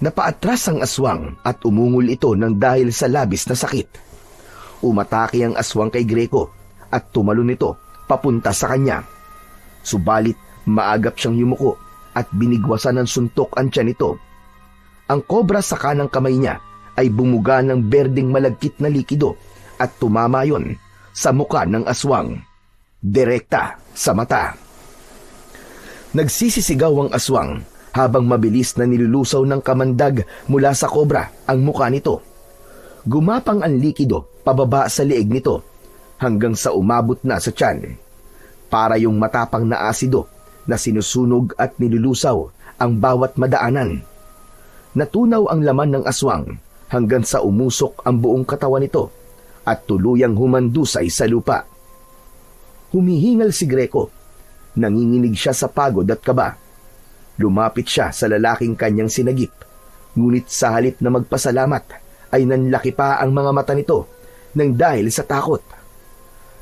Napaatras ang aswang at umungol ito ng dahil sa labis na sakit. Umatake ang aswang kay Greco at tumalon ito papunta sa kanya. Subalit maagap siyang yumuko at binigwasan ng suntok ang tiyan nito. Ang kobra sa kanang kamay niya ay bumuga ng berdeng malagkit na likido at tumama yon sa muka ng aswang, direkta sa mata. Nagsisisigaw ang aswang habang mabilis na nilulusaw ng kamandag mula sa kobra ang muka nito. Gumapang ang likido pababa sa leeg nito hanggang sa umabot na sa tiyan. Para yung matapang na asido na sinusunog at nilulusaw ang bawat madaanan. Natunaw ang laman ng aswang hanggang sa umusok ang buong katawan nito at tuluyang humandusay sa lupa. Humihingal si Greco. Nanginginig siya sa pagod at kaba. Lumapit siya sa lalaking kanyang sinagip, ngunit sa halip na magpasalamat ay nanlaki pa ang mga mata nito nang dahil sa takot.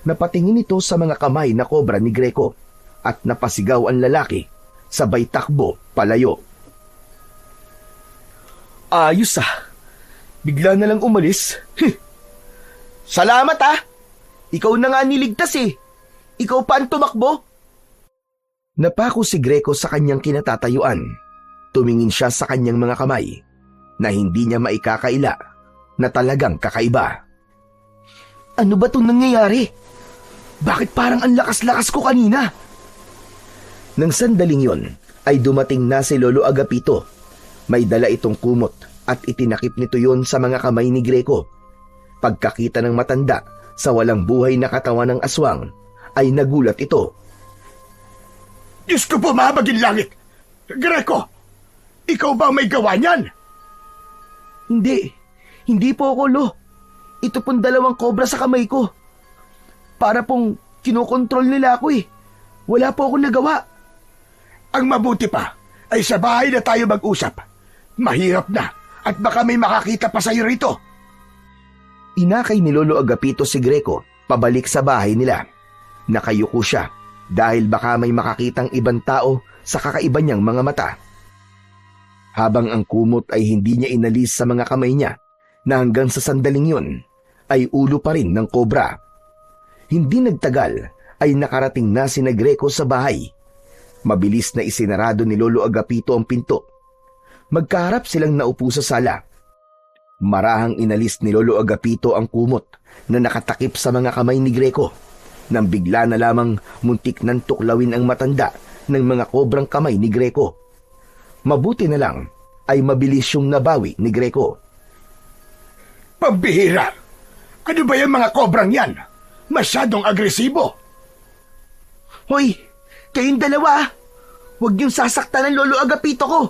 Napatingin ito sa mga kamay na kobra ni Greco at napasigaw ang lalaki, sabay takbo palayo. Ayos ah. Bigla na lang umalis. Salamat ah. Ikaw na nga niligtas eh. Ikaw pa ang tumakbo. Napako si Greco sa kanyang kinatatayuan. Tumingin siya sa kanyang mga kamay na hindi niya maikakaila na talagang kakaiba. Ano ba itong nangyayari? Bakit parang ang lakas-lakas ko kanina? Nang sandaling yon ay dumating na si Lolo Agapito. May dala itong kumot at itinakip nito yon sa mga kamay ni Greco. Pagkakita ng matanda sa walang buhay na katawan ng aswang ay nagulat ito. Diyos ko po, mahabagin langit! Greco, ikaw ba may gawa niyan? Hindi po ako, Lo. Ito pong 2 kobra sa kamay ko. Para pong kinokontrol nila ako eh. Wala po akong nagawa. Ang mabuti pa ay sa bahay na tayo mag-usap. Mahirap na at baka may makakita pa sa'yo rito. Inakay ni Lolo Agapito si Greco pabalik sa bahay nila. Nakayuko siya dahil baka may makakitang ibang tao sa kakaiba niyang mga mata. Habang ang kumot ay hindi niya inalis sa mga kamay niya na hanggang sa sandaling yun ay ulo pa rin ng kobra. Hindi nagtagal ay nakarating na sina Greco sa bahay. Mabilis na isinarado ni Lolo Agapito ang pinto. Magkaharap silang naupo sa sala. Marahang inalis ni Lolo Agapito ang kumot na nakatakip sa mga kamay ni Greco nang bigla na lamang muntik nang tuklawin ang matanda ng mga kobrang kamay ni Greco. Mabuti na lang ay mabilis yung nabawi ni Greco. Pambihira! Ano ba yung mga kobrang yan? Masyadong agresibo. Hoy, kayong dalawa! Huwag niyong sasaktan ng Lolo Agapito ko!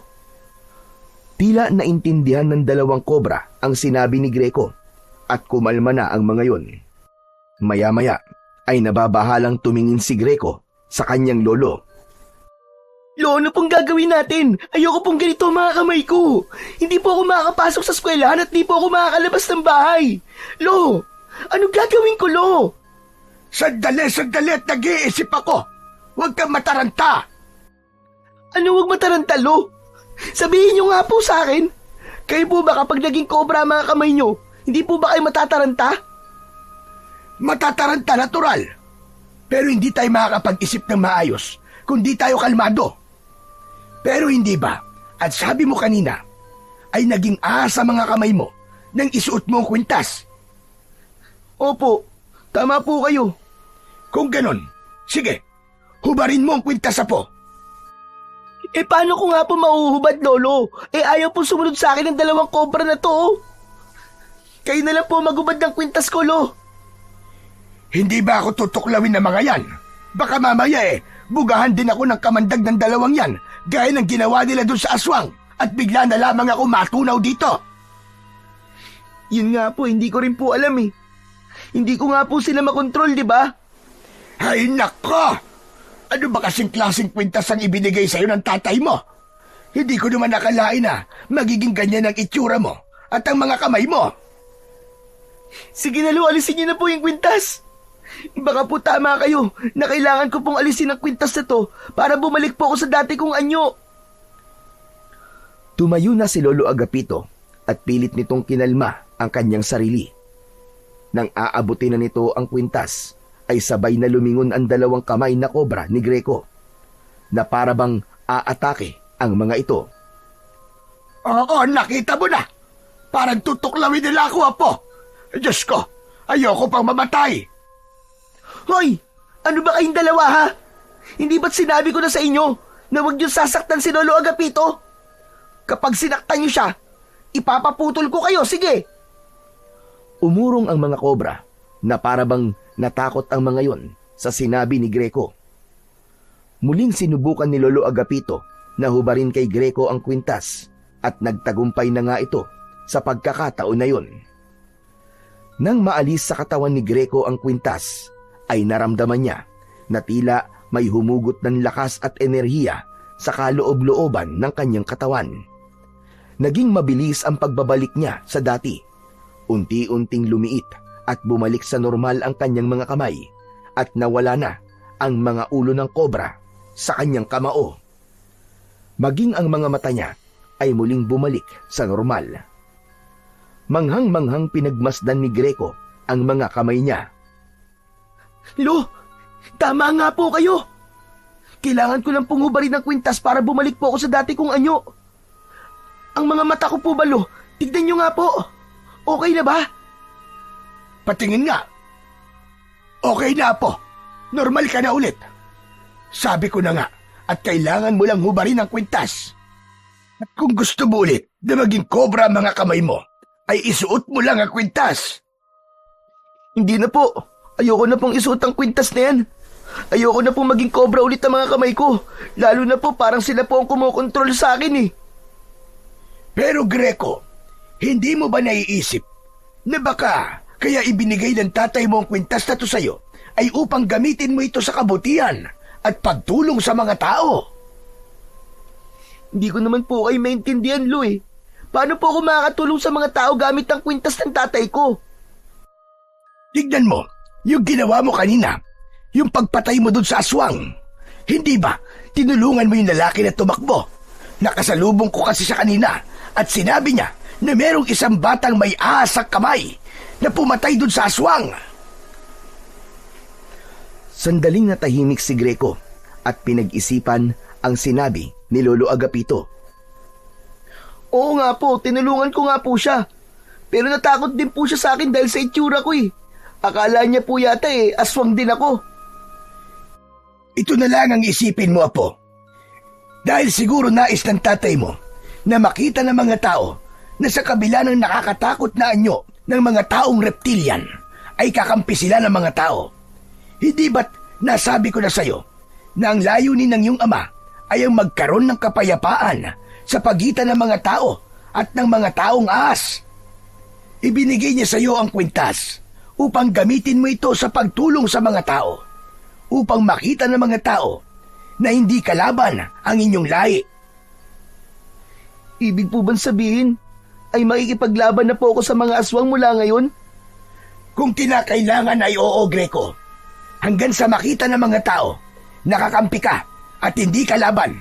Tila naintindihan ng dalawang kobra ang sinabi ni Greco at kumalma na ang mga yon. Maya-maya ay nababahalang tumingin si Greco sa kanyang lolo. Lo, ano pong gagawin natin? Ayoko pong ganito mga kamay ko. Hindi po ako makakapasok sa eskwelahan at di po ako makakalabas ng bahay. Lo, ano gagawin ko, Lo? Sandali at nag-iisip ako. Huwag kang mataranta. Ano wag mataranta, Lo? Sabihin niyo nga po sa akin. Kayo po ba kapag naging kobra mga kamay niyo, hindi po ba kayo matataranta? Matataranta natural. Pero hindi tayo makakapag-isip ng maayos kung di tayo kalmado. Pero hindi ba, at sabi mo kanina, ay naging ahas sa mga kamay mo nang isuot mo ang kwintas? Opo, tama po kayo. Kung ganon, sige, hubarin mo ang kwintas po. Paano ko nga po mauhubad, Lolo? Ayaw po sumunod sa akin ng dalawang kobra na to. Oh. Kayo na lang po magubad ng kwintas ko, Lo. Hindi ba ako tutuklawin ng mga yan? Baka mamaya bugahan din ako ng kamandag ng dalawang yan, gaya ng ginawa nila doon sa aswang, at bigla na lamang ako matunaw dito. Yun nga po, hindi ko rin po alam eh. Hindi ko nga po sila makontrol, di ba? Ay nako! Ano ba kasing klaseng kwintas ang ibinigay sa'yo ng tatay mo? Hindi ko naman nakalain na magiging ganyan ang itsura mo at ang mga kamay mo. Sige na, Lo, alisin niyo na po yung kwintas. Baka po tama kayo na kailangan ko pong alisin ang kwintas na to para bumalik po ako sa dati kong anyo. Tumayo na si Lolo Agapito at pilit nitong kinalma ang kanyang sarili. Nang aabutin na nito ang kwintas, ay sabay na lumingon ang dalawang kamay na kobra ni Greco na parabang aatake ang mga ito. Oo, nakita mo na. Parang tutuklawin nila ako, Apo. Diyos ko, ayoko pang mamatay. Hoy, ano ba kayong dalawa, ha? Hindi ba't sinabi ko na sa inyo na huwag niyo sasaktan si Lolo Agapito? Kapag sinaktan niyo siya, ipapaputol ko kayo, sige. Umurong ang mga kobra na parabang natakot ang mga yon sa sinabi ni Greco. Muling sinubukan ni Lolo Agapito na hubarin kay Greco ang kwintas at nagtagumpay na nga ito sa pagkakataon na yon. Nang maalis sa katawan ni Greco ang kwintas, ay naramdaman niya na tila may humugot ng lakas at enerhiya sa kaloob-looban ng kanyang katawan. Naging mabilis ang pagbabalik niya sa dati. Unti-unting lumiit at bumalik sa normal ang kanyang mga kamay at nawala na ang mga ulo ng kobra sa kanyang kamao. Maging ang mga mata niya ay muling bumalik sa normal. Manghang-manghang pinagmasdan ni Greco ang mga kamay niya. Lo, tama nga po kayo. Kailangan ko lang pong hubarin ng kwintas para bumalik po ako sa dati kong anyo. Ang mga mata ko po ba, Lo? Tignan niyo nga po. Okay na ba? Patingin nga. Okay na, Apo. Normal ka na ulit. Sabi ko na nga, at kailangan mo lang hubarin ang kwintas. At kung gusto mo ulit na maging kobra ang mga kamay mo, ay isuot mo lang ang kwintas. Hindi na po. Ayoko na pong isuot ang kwintas na yan. Ayoko na pong maging kobra ulit ang mga kamay ko. Lalo na po parang sila po ang kumokontrol sa akin eh. Pero Greco, hindi mo ba naiisip na baka kaya ibinigay ng tatay mo ang kwintas na to sa'yo ay upang gamitin mo ito sa kabutihan at pagtulong sa mga tao? Hindi ko naman po kayo maintindihan, Lo eh. Paano po ako makakatulong sa mga tao gamit ang kwintas ng tatay ko? Tignan mo, yung ginawa mo kanina, yung pagpatay mo dun sa aswang. Hindi ba, tinulungan mo yung lalaki na tumakbo? Nakasalubong ko kasi sa kanina at sinabi niya na merong isang batang may ahas sa kamay na pumatay dun sa aswang. Sandaling natahimik si Greco at pinag-isipan ang sinabi ni Lolo Agapito. Oo nga po, tinulungan ko nga po siya. Pero natakot din po siya sa akin dahil sa itsura ko eh. Akala niya po yata aswang din ako. Ito na lang ang isipin mo, Apo. Dahil siguro nais ng tatay mo na makita ng mga tao na sa kabila ng nakakatakot na anyo ng mga taong reptilian ay kakampi sila ng mga tao. Hindi ba't nasabi ko na sa'yo na ang layunin ng iyong ama ay ang magkaroon ng kapayapaan sa pagitan ng mga tao at ng mga taong ahas? Ibinigay niya sa iyo ang kwintas upang gamitin mo ito sa pagtulong sa mga tao, upang makita ng mga tao na hindi kalaban ang inyong lahi. Ibig po bang sabihin ay makikipaglaban na po ako sa mga aswang mula ngayon? Kung kinakailangan ay oo, Greco. Hanggang sa makita ng mga tao, nakakampi ka at hindi kalaban.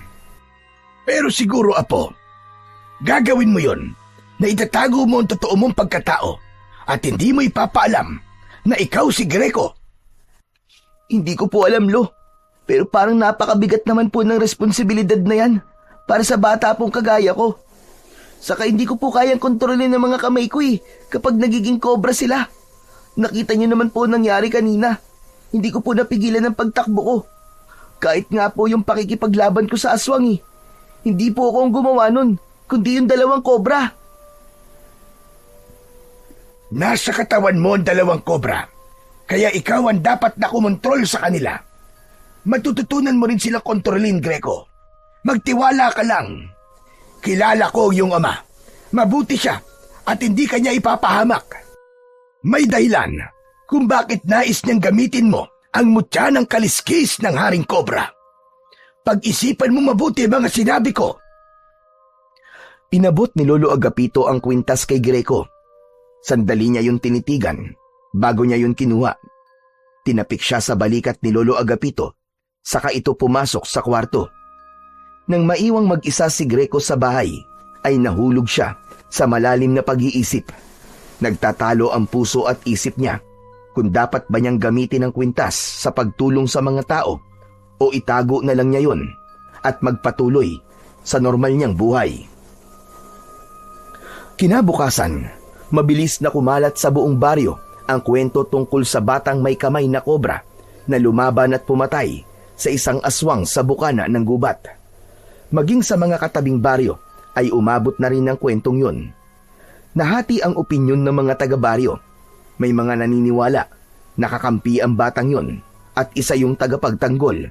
Pero siguro, Apo, gagawin mo yon na itatago mo ang totoo mong pagkatao at hindi mo ipapaalam na ikaw si Greco. Hindi ko po alam, Lo. Pero parang napakabigat naman po ng responsibilidad na yan para sa bata pong kagaya ko. Saka hindi ko po kayang kontrolin ng mga kamay ko kapag nagiging cobra sila. Nakita niyo naman po nangyari kanina. Hindi ko po napigilan ang pagtakbo ko. Kahit nga po yung pakikipaglaban ko sa aswang Hindi po ako ang gumawa nun, kundi yung dalawang kobra. Nasa katawan mo ang dalawang kobra, kaya ikaw ang dapat na kumontrol sa kanila. Matututunan mo rin sila kontrolin, Greco. Magtiwala ka lang. Kilala ko ang iyong ama. Mabuti siya at hindi kanya ipapahamak. May dahilan kung bakit nais niyang gamitin mo ang mutya ng kaliskis ng Haring Cobra. Pag-isipan mo mabuti mga sinabi ko. Pinabot ni Lolo Agapito ang kwintas kay Greco. Sandali niya yung tinitigan bago niya yun kinuha. Tinapik siya sa balikat ni Lolo Agapito, saka ito pumasok sa kwarto. Nang maiwang mag-isa si Greco sa bahay, ay nahulog siya sa malalim na pag-iisip. Nagtatalo ang puso at isip niya kung dapat ba niyang gamitin ang kwintas sa pagtulong sa mga tao o itago na lang niya yun at magpatuloy sa normal niyang buhay. Kinabukasan, mabilis na kumalat sa buong baryo ang kwento tungkol sa batang may kamay na kobra na lumaban at pumatay sa isang aswang sa bukana ng gubat. Maging sa mga katabing baryo ay umabot na rin ang kwentong yun. Nahati ang opinyon ng mga taga-baryo. May mga naniniwala nakakampi ang batang yun at isa yung tagapagtanggol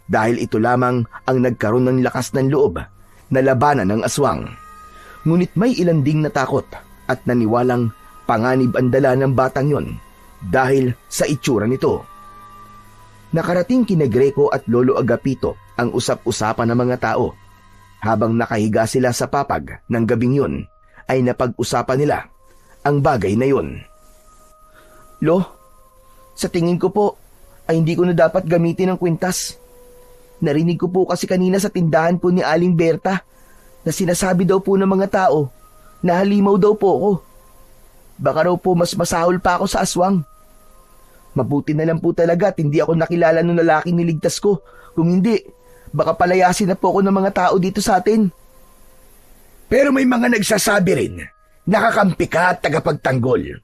dahil ito lamang ang nagkaroon ng lakas ng loob na labanan ng aswang. Ngunit may ilan ding natakot at naniwalang panganib ang dala ng batang yon dahil sa itsura nito. Nakarating kina Greco at Lolo Agapito ang usap-usapan ng mga tao. Habang nakahiga sila sa papag ng gabing yun, ay napag-usapan nila ang bagay na yun. Lo, sa tingin ko po ay hindi ko na dapat gamitin ang kwintas. Narinig ko po kasi kanina sa tindahan po ni Aling Berta na sinasabi daw po ng mga tao na halimaw daw po ako. Baka raw po mas masahol pa ako sa aswang. Mabuti na lang po talaga at hindi ako nakilala ng lalaking niligtas ko. Kung hindi, baka palayasin na po ako ng mga tao dito sa atin. Pero may mga nagsasabi rin, nakakampi ka at tagapagtanggol.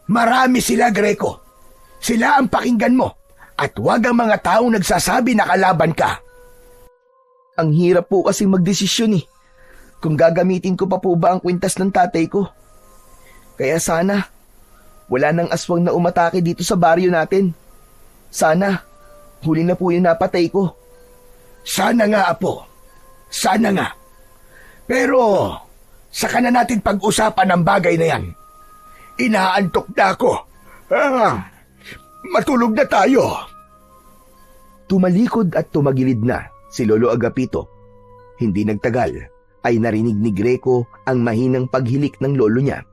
Marami sila, Greco. Sila ang pakinggan mo at huwag ang mga taong nagsasabi na kalaban ka. Ang hirap po kasi magdesisyon kung gagamitin ko pa po ba ang kwintas ng tatay ko. Kaya sana, wala nang aswang na umatake dito sa baryo natin. Sana, huli na po yung napatay ko. Sana nga, Apo. Sana nga. Pero, saka na natin pag-usapan ang bagay na yan. Inaantok na ako. Matulog na tayo. Tumalikod at tumagilid na si Lolo Agapito. Hindi nagtagal ay narinig ni Greco ang mahinang paghilik ng lolo niya.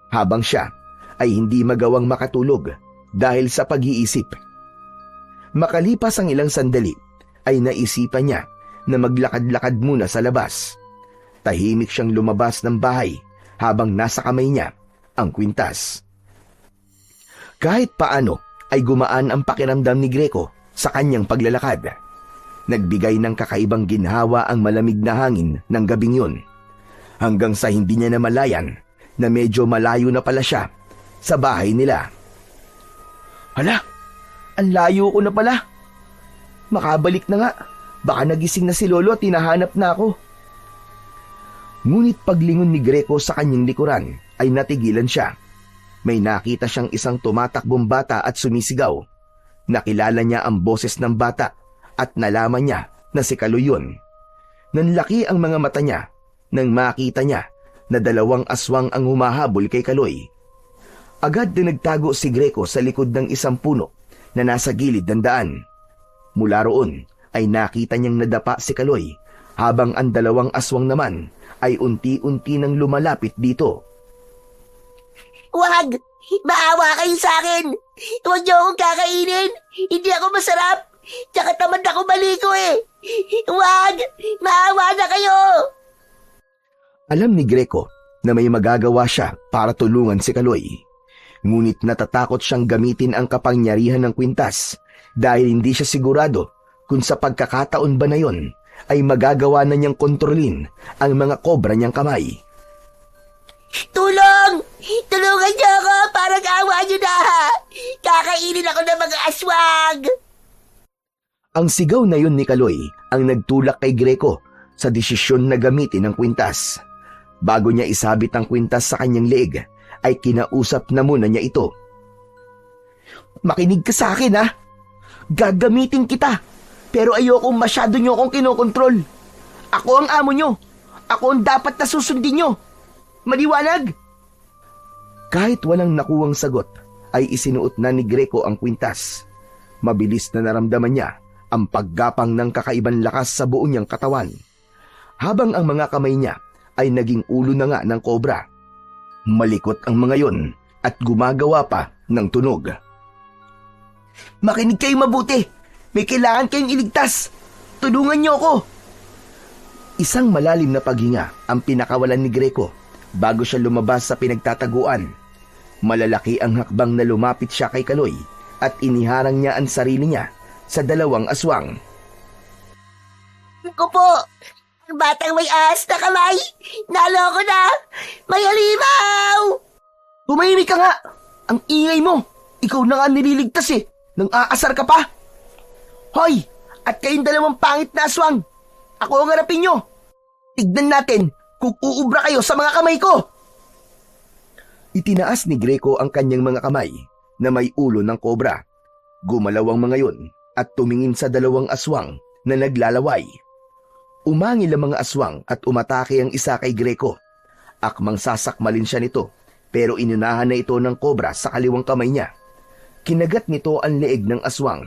Habang siya ay hindi magawang makatulog dahil sa pag-iisip. Makalipas ang ilang sandali ay naisipan niya na maglakad-lakad muna sa labas. Tahimik siyang lumabas ng bahay habang nasa kamay niya ang kwintas. Kahit paano ay gumaan ang pakiramdam ni Greco sa kanyang paglalakad. Nagbigay ng kakaibang ginhawa ang malamig na hangin ng gabing yun. hanggang sa hindi niya namalayan na medyo malayo na pala siya sa bahay nila. Hala, ang layo ko na pala. Makabalik na nga. Baka nagising na si Lolo at hinahanap na ako. Ngunit paglingon ni Greco sa kanyang likuran ay natigilan siya. May nakita siyang isang tumatakbong bata at sumisigaw. Nakilala niya ang boses ng bata at nalaman niya na si Kaloy yun. Nanlaki ang mga mata niya nang makita niya na 2 aswang ang humahabol kay Kaloy. Agad na nagtago si Greco sa likod ng isang puno na nasa gilid ng daan. Mula roon ay nakita niyang nadapa si Kaloy habang ang 2 aswang naman ay unti-unti nang lumalapit dito. Wag! Maawa kayo sa akin! Huwag niyo akong kakainin! Hindi ako masarap! Tsaka tamad ako maliko eh! Wag! Maawa na kayo! Alam ni Greco na may magagawa siya para tulungan si Kaloy. Ngunit natatakot siyang gamitin ang kapangyarihan ng kwintas dahil hindi siya sigurado kung sa pagkakataon ba na yon ay magagawa na niyang kontrolin ang mga kobra niyang kamay. Tulong! Tulungan niyo ako! Parang awa niyo na! Kakainin ako ng mga aswang! Ang sigaw na yun ni Kaloy ang nagtulak kay Greco sa desisyon na gamitin ang kwintas. Bago niya isabit ang kwintas sa kanyang leeg, ay kinausap na muna niya ito. Makinig ka sa akin ha. Gagamitin kita. Pero ayokong masyado niyo akong kinokontrol. Ako ang amo niyo. Ako ang dapat na susundin niyo. Maliwanag? Kahit walang nakuwang sagot, ay isinuot na ni Greco ang kwintas. Mabilis na naramdaman niya ang paggapang ng kakaibang lakas sa buong niyang katawan. Habang ang mga kamay niya ay naging ulo na nga ng kobra. Malikot ang mga yon at gumagawa pa ng tunog. Makinig kayo mabuti. May kailangan kayong iligtas. Tulungan niyo ako. Isang malalim na paghinga ang pinakawalan ni Greco bago siya lumabas sa pinagtataguan. Malalaki ang hakbang na lumapit siya kay Kaloy at iniharang niya ang sarili niya sa 2 aswang. Ako po! Ang batang may ahas na kamay! Naloko na! May halimaw! Tumahimik ka nga. Ang ingay mo. Ikaw na nga nililigtas eh. Nang aasar ka pa. Hoy! At kayong 2 pangit na aswang. Ako ang harapin nyo. Tignan natin kung uubra kayo sa mga kamay ko. Itinaas ni Greco ang kanyang mga kamay na may ulo ng kobra. Gumalaw ang mga yon at tumingin sa 2 aswang na naglalaway. Umangil ang mga aswang at umatake ang isa kay Greco. Akmang sasakmalin siya nito pero inunahan na ito ng kobra sa kaliwang kamay niya. Kinagat nito ang leeg ng aswang.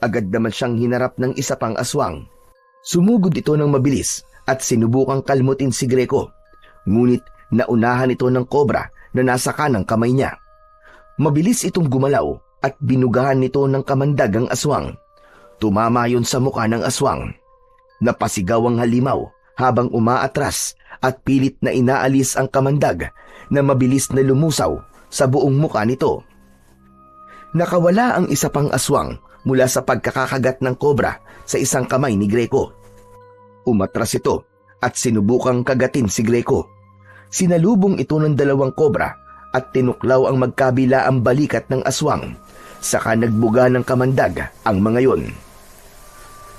Agad naman siyang hinarap ng isa pang aswang. Sumugod ito ng mabilis at sinubukang kalmutin si Greco. Ngunit naunahan ito ng kobra na nasa kanang kamay niya. Mabilis itong gumalaw at binugahan nito ng kamandag ang aswang. Tumama yon sa mukha ng aswang. Napasigaw ang halimaw habang umaatras at pilit na inaalis ang kamandag na mabilis na lumusaw sa buong mukha nito. Nakawala ang isa pang aswang mula sa pagkakakagat ng kobra sa isang kamay ni Greco. Umatras ito at sinubukang kagatin si Greco. Sinalubong ito ng 2 kobra at tinuklaw ang magkabila ang balikat ng aswang. Saka nagbuga ng kamandag ang mga yon.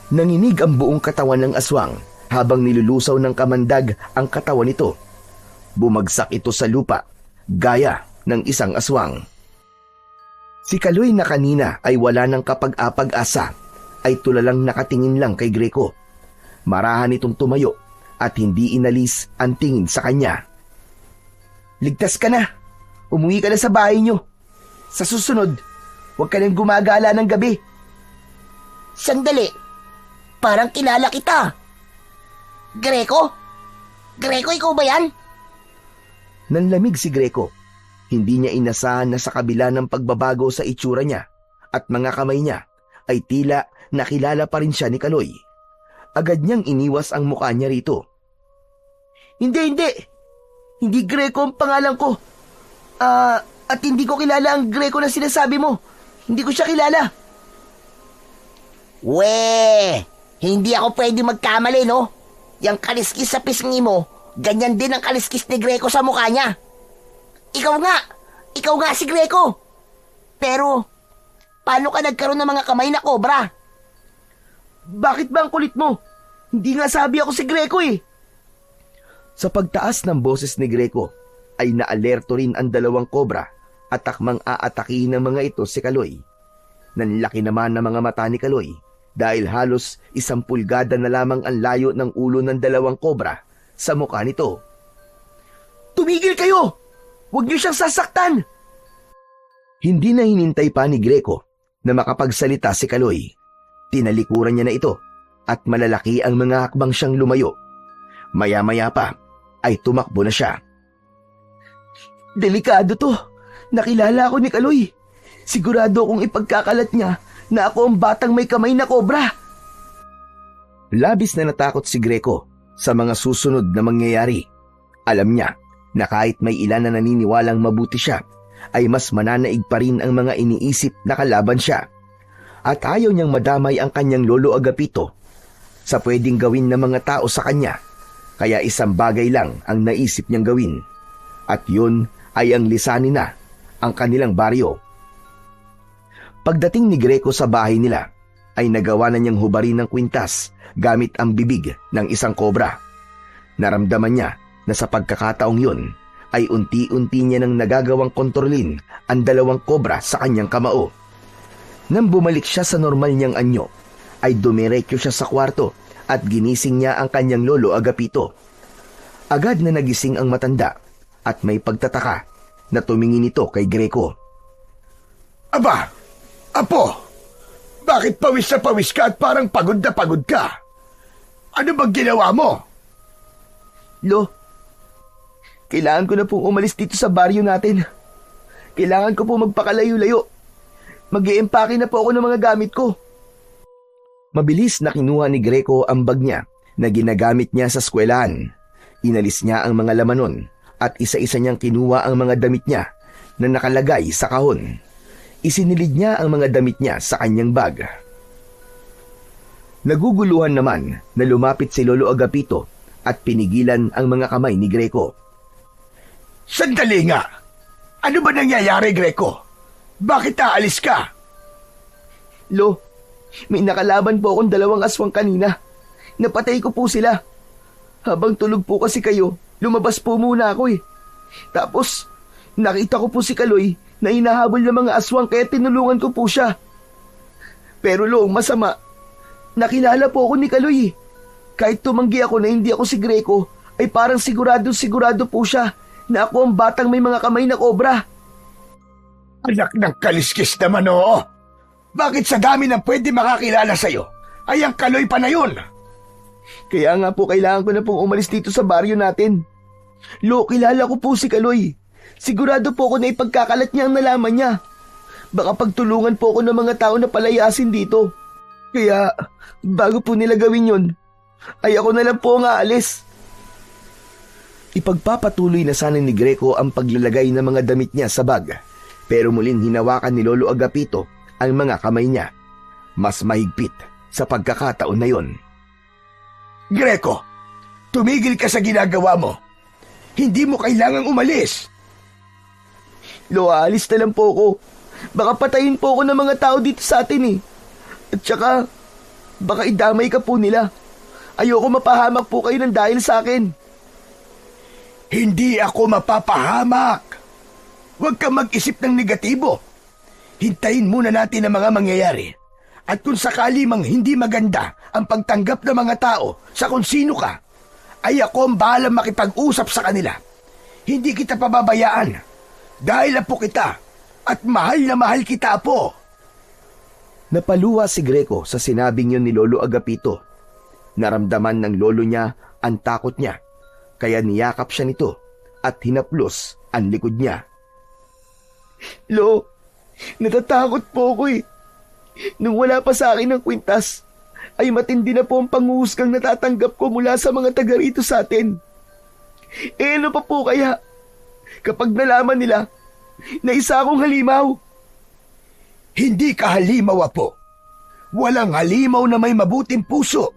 Nanginig ang buong katawan ng aswang habang nilulusaw ng kamandag ang katawan nito. Bumagsak ito sa lupa, gaya ng isang aswang. Si Kaloy na kanina ay wala ng kapag-apag-asa, ay tulalang nakatingin lang kay Greco. Marahan itong tumayo at hindi inalis ang tingin sa kanya. Ligtas ka na. Umuwi ka na sa bahay niyo. Sa susunod, huwag ka nang gumagala ng gabi. Sandali! Parang kilala kita. Greco? Greco, ikaw ba yan? Nanlamig si Greco. Hindi niya inasahan na sa kabila ng pagbabago sa itsura niya at mga kamay niya ay tila nakilala pa rin siya ni Kaloy. Agad niyang iniwas ang mukha niya rito. Hindi. Hindi Greco ang pangalan ko. At hindi ko kilala ang Greco na sinasabi mo. Hindi ko siya kilala. Hindi ako pwede magkamali, no? Yang kaliskis sa pisngi mo, ganyan din ang kaliskis ni Greco sa mukha niya. Ikaw nga si Greco. Pero, paano ka nagkaroon ng mga kamay na kobra? Bakit ba ang kulit mo? Hindi nga sabi ako si Greco eh. Sa pagtaas ng boses ni Greco, ay naalerto rin ang dalawang kobra at takmang aatakihin ng mga ito si Kaloy. Nanlaki naman ng mga mata ni Kaloy dahil halos 1 pulgada na lamang ang layo ng ulo ng dalawang kobra sa mukha nito. Tumigil kayo! Huwag niyo siyang sasaktan! Hindi na hinintay pa ni Greco na makapagsalita si Kaloy. Tinalikuran niya na ito at malalaki ang mga hakbang siyang lumayo. Maya-maya pa ay tumakbo na siya. Delikado to. Nakilala ako ni Kaloy. Sigurado kong ipagkakalat niya na ako ang batang may kamay na kobra. Labis na natakot si Greco sa mga susunod na mangyayari. Alam niya na kahit may ilan na naniniwalang mabuti siya, ay mas mananaig pa rin ang mga iniisip na kalaban siya. At ayaw niyang madamay ang kanyang lolo Agapito sa pwedeng gawin ng mga tao sa kanya. Kaya isang bagay lang ang naisip niyang gawin. At yun ay ang lisanin na ang kanilang baryo. Pagdating ni Greco sa bahay nila, ay nagawa na niyang hubarin ng kwintas gamit ang bibig ng isang kobra. Naramdaman niya na sa pagkakataong yun, ay unti-unti niya nang nagagawang kontrolin ang dalawang kobra sa kanyang kamao. Nang bumalik siya sa normal niyang anyo, ay dumiretso siya sa kwarto at ginising niya ang kanyang lolo Agapito. Agad na nagising ang matanda at may pagtataka na tumingin ito kay Greco. Aba, Apo, bakit pawis na pawis ka at parang pagod na pagod ka? Ano bang ginawa mo? Lo, kailangan ko na pong umalis dito sa baryo natin. Kailangan ko po magpakalayo-layo. Mag-i-empake na po ako ng mga gamit ko. Mabilis na kinuha ni Greco ang bag niya na ginagamit niya sa eskwelahan. Inalis niya ang mga laman nun at isa-isa niyang kinuha ang mga damit niya na nakalagay sa kahon. Isinilid niya ang mga damit niya sa kanyang bag. Naguguluhan naman na lumapit si Lolo Agapito at pinigilan ang mga kamay ni Greco. Sandali nga! Ano ba nangyayari, Greco? Bakit aalis ka? Lo, may nakalaban po akong 2 aswang kanina. Napatay ko po sila. Habang tulog po kasi kayo, lumabas po muna ako eh. Tapos, nakita ko po si Kaloy na hinahabol ng mga aswang kaya tinulungan ko po siya. Pero lo, masama. Nakilala po ako ni Kaloy eh. Kahit tumanggi ako na hindi ako si Greco, ay parang sigurado po siya na ako ang batang may mga kamay na kobra. Anak ng kaliskis naman, oo. Bakit sa dami ng pwede makakilala sa'yo, ay ang Kaloy pa na yun? Kaya nga po kailangan ko na pong umalis dito sa baryo natin. Lo, kilala ko po si Kaloy. Sigurado po ako na ipagkakalat niya ang nalaman niya. Baka pagtulungan po ako ng mga tao na palayasin dito. Kaya, bago po nila gawin yun, ay ako na lang po ang aalis. Ipagpapatuloy na sana ni Greco ang paglalagay ng mga damit niya sa bag, pero muling hinawakan ni Lolo Agapito ang mga kamay niya. Mas mahigpit sa pagkakataon na yon. Greco, tumigil ka sa ginagawa mo. Hindi mo kailangang umalis. Lo, aalis na lang po ako. Baka patayin po ako ng mga tao dito sa atin eh. At saka, baka idamay ka po nila. Ayoko mapahamak po kayo ng dahil sa akin. Hindi ako mapapahamak. Huwag kang mag-isip ng negatibo. Hintayin muna natin ang mga mangyayari. At kung sakali mang hindi maganda ang pagtanggap ng mga tao sa kung sino ka, ay ako ang bahalang makipag-usap sa kanila. Hindi kita pababayaan dahil apo kita at mahal na mahal kita, Apo. Napaluwa si Greco sa sinabing yun ni Lolo Agapito. Naramdaman ng lolo niya ang takot niya, kaya niyakap siya nito at hinaplos ang likod niya. Lo, natatakot po ako eh. Nung wala pa sa akin ng kwintas, ay matindi na po ang panghuhusgang natatanggap ko mula sa mga taga rito sa atin. Eh ano pa po kaya? Kapag nalaman nila na isa akong halimaw. Hindi ka halimaw, Apo. Walang halimaw na may mabuting puso.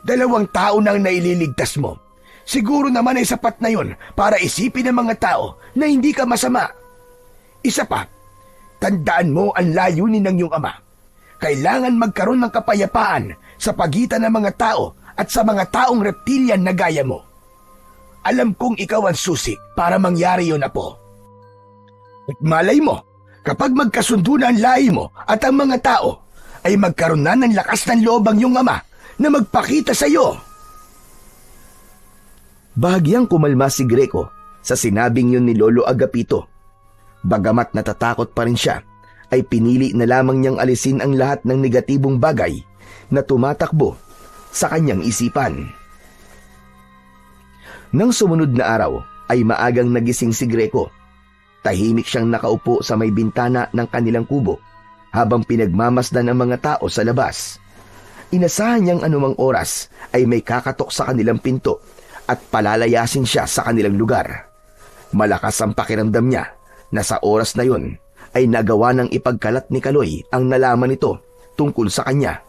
2 tao nang naililigtas mo. Siguro naman ay sapat na yon para isipin ng mga tao na hindi ka masama. Isa pa, tandaan mo ang layunin ng iyong ama. Kailangan magkaroon ng kapayapaan sa pagitan ng mga tao at sa mga taong reptilian na gaya mo. Alam kong ikaw ang susi para mangyari yun, Apo. At malay mo, kapag magkasundo na ang lahi mo at ang mga tao, ay magkaroon na ng lakas ng loob ang iyong ama na magpakita sa iyo. Bahagyang kumalma si Greco sa sinabing yun ni Lolo Agapito. Bagamat natatakot pa rin siya, ay pinili na lamang niyang alisin ang lahat ng negatibong bagay na tumatakbo sa kanyang isipan. Nang sumunod na araw ay maagang nagising si Greco. Tahimik siyang nakaupo sa may bintana ng kanilang kubo habang pinagmamasdan ang mga tao sa labas. Inasahan niyang anumang oras ay may kakatok sa kanilang pinto at palalayasin siya sa kanilang lugar. Malakas ang pakiramdam niya na sa oras na yon ay nagawa ng ipagkalat ni Kaloy ang nalaman nito tungkol sa kanya.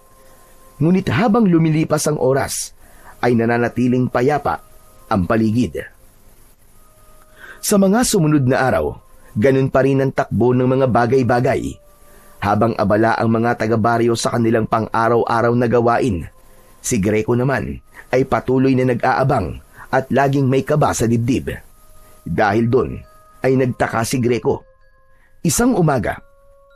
Ngunit habang lumilipas ang oras, ay nananatiling payapa ang paligid. Sa mga sumunod na araw, ganun pa rin ang takbo ng mga bagay-bagay. Habang abala ang mga taga-baryo sa kanilang pang-araw-araw na gawain, si Greco naman ay patuloy na nag-aabang at laging may kaba sa dibdib. Dahil doon ay nagtaka si Greco. Isang umaga,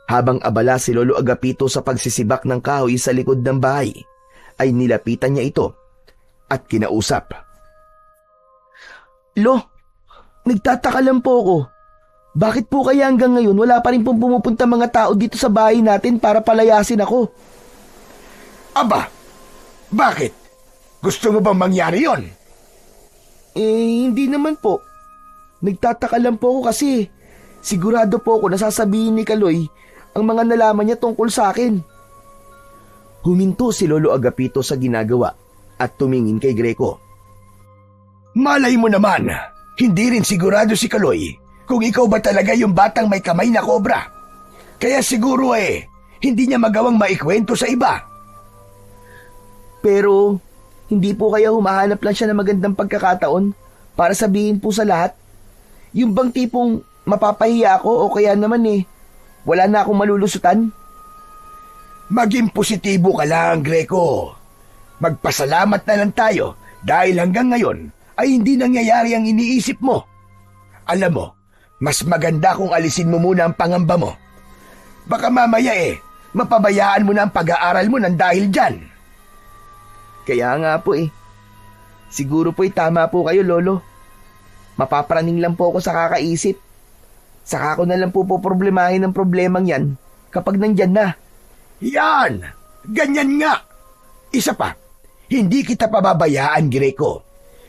habang abala si Lolo Agapito sa pagsisibak ng kahoy sa likod ng bahay, ay nilapitan niya ito at kinausap. Lo, nagtataka lang po ako. Bakit po kaya hanggang ngayon wala pa rin pong pumupunta mga tao dito sa bahay natin para palayasin ako? Aba, bakit? Gusto mo bang mangyari yon? Hindi naman po. Nagtataka lang po ako kasi sigurado po ako na sasabihin ni Kaloy ang mga nalaman niya tungkol sa akin. Huminto si Lolo Agapito sa ginagawa at tumingin kay Greco. Malay mo naman, hindi rin sigurado si Kaloy kung ikaw ba talaga yung batang may kamay na kobra. Kaya siguro hindi niya magawang maikwento sa iba. Pero hindi po kaya humahanap lang siya ng magandang pagkakataon para sabihin po sa lahat? Yung bang tipong mapapahiya ako o kaya naman wala na akong malulusutan? Maging positibo ka lang, Greco. Magpasalamat na lang tayo dahil hanggang ngayon ay hindi nangyayari ang iniisip mo. Alam mo, mas maganda kung alisin mo muna ang pangamba mo. Baka mamaya mapabayaan mo na ang pag-aaral mo ng dahil dyan. Kaya nga po Siguro po tama po kayo, Lolo. Mapapraning lang po ako sa kakaisip. Saka ko na lang po problemahin ang problemang yan kapag nandyan na. Yan! Ganyan nga! Isa pa, hindi kita pababayaan, Greco.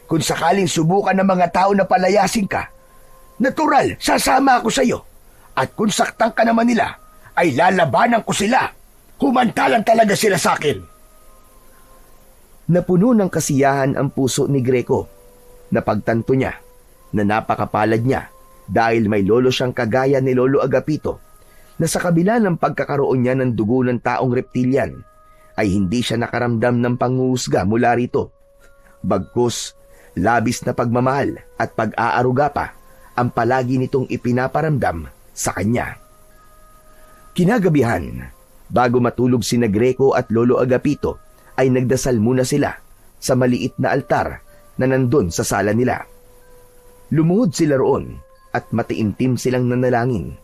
Kung sakaling subukan ng mga tao na palayasin ka, natural, sasama ako sa iyo. At kung saktan ka naman nila, ay lalabanan ko sila. Humantalan talaga sila sa akin. Napuno ng kasiyahan ang puso ni Greco. Napagtanto niya na napakapalad niya dahil may lolo siyang kagaya ni Lolo Agapito na sa kabila ng pagkakaroon niya ng dugo ng taong reptilian ay hindi siya nakaramdam ng panghuhusga mula rito. Bagkus, labis na pagmamahal at pag-aaruga pa ang palagi nitong ipinaparamdam sa kanya. Kinagabihan, bago matulog sina Greco at Lolo Agapito, ay nagdasal muna sila sa maliit na altar na nandun sa sala nila. Lumuhod sila roon at matiimtim silang nanalangin.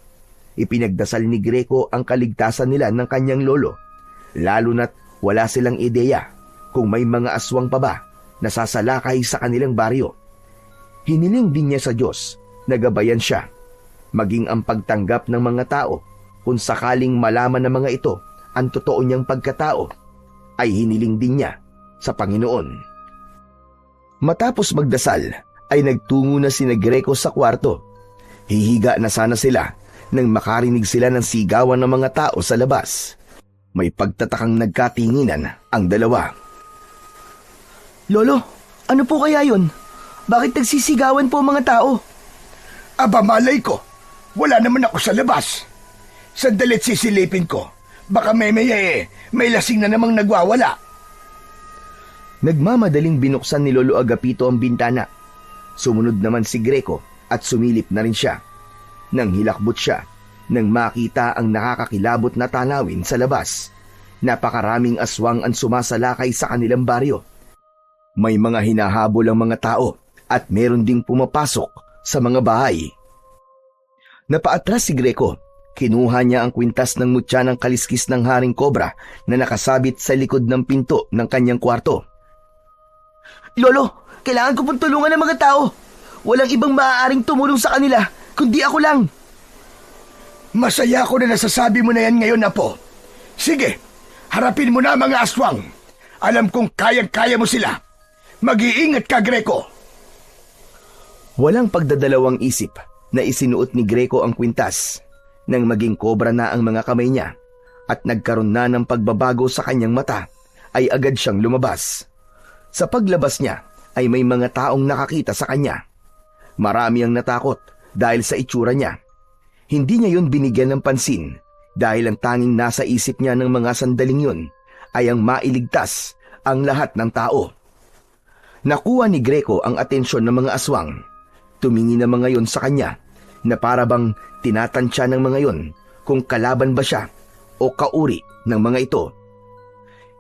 Ipinagdasal ni Greco ang kaligtasan nila ng kanyang lolo, lalo na't wala silang ideya kung may mga aswang pa ba na sasalakay sa kanilang baryo. Hiniling din niya sa Diyos na gabayan siya, maging ang pagtanggap ng mga tao kung sakaling malaman ng mga ito ang totoo niyang pagkatao, ay hiniling din niya sa Panginoon. Matapos magdasal, ay nagtungo na sina Greco sa kwarto. Hihiga na sana sila nang makarinig sila ng sigawan ng mga tao sa labas. May pagtatakang nagkatinginan ang dalawa. Lolo, ano po kaya yun? Bakit nagsisigawan po ang mga tao? Aba, malay ko. Wala naman ako sa labas. Sandali't sisilipin ko. Baka may lasing na namang nagwawala. Nagmamadaling binuksan ni Lolo Agapito ang bintana. Sumunod naman si Greco at sumilip na rin siya. Nang hilakbot siya, nang makita ang nakakakilabot na tanawin sa labas. Napakaraming aswang ang sumasalakay sa kanilang baryo. May mga hinahabol ang mga tao at meron ding pumapasok sa mga bahay. Napaatras si Greco. Kinuha niya ang kwintas ng mutya ng kaliskis ng haring kobra na nakasabit sa likod ng pinto ng kanyang kwarto. Lolo, kailangan ko pong tulungan ng mga tao. Walang ibang maaaring tumulong sa kanila, kundi ako lang. Masaya ako na nasasabi mo na yan ngayon, Apo. Sige, harapin mo na mga aswang. Alam kong kayang-kaya mo sila. Mag-iingat ka, Greco. Walang pagdadalawang isip na isinuot ni Greco ang kwintas. Nang maging kobra na ang mga kamay niya at nagkaroon na ng pagbabago sa kanyang mata, ay agad siyang lumabas. Sa paglabas niya ay may mga taong nakakita sa kanya. Marami ang natakot dahil sa itsura niya. Hindi niya yun binigyan ng pansin dahil ang tanging nasa isip niya ng mga sandaling yun ay ang mailigtas ang lahat ng tao. Nakuha ni Greco ang atensyon ng mga aswang. Tumingin na mga yon sa kanya na para bang tinatansya ng mga yon kung kalaban ba siya o kauri ng mga ito.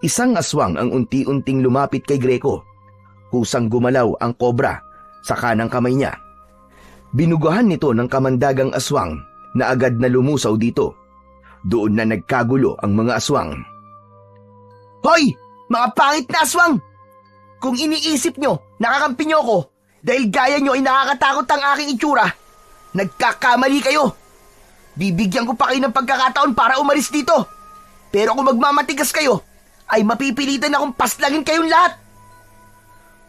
Isang aswang ang unti-unting lumapit kay Greco. Kusang gumalaw ang kobra sa kanang kamay niya. Binugahan nito ng kamandagang aswang na agad na lumusaw dito. Doon na nagkagulo ang mga aswang. Hoy! Mga pangit na aswang! Kung iniisip nyo, nakakampi nyo ako dahil gaya nyo ay nakakatakot ang aking itsura, nagkakamali kayo. Bibigyan ko pa kayo ng pagkakataon para umalis dito. Pero kung magmamatigas kayo, ay mapipilitan akong paslangin kayong lahat.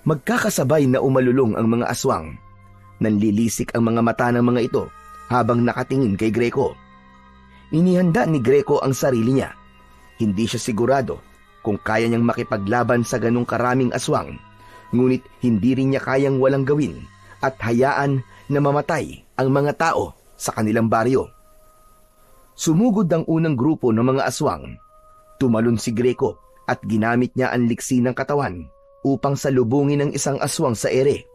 Magkakasabay na umalulong ang mga aswang. Nanlilisik ang mga mata ng mga ito habang nakatingin kay Greco. Inihanda ni Greco ang sarili niya. Hindi siya sigurado kung kaya niyang makipaglaban sa ganong karaming aswang, ngunit hindi rin niya kayang walang gawin at hayaan na mamatay ang mga tao sa kanilang baryo. Sumugod ang unang grupo ng mga aswang. Tumalon si Greco at ginamit niya ang liksi ng katawan upang salubungin ang isang aswang sa ere.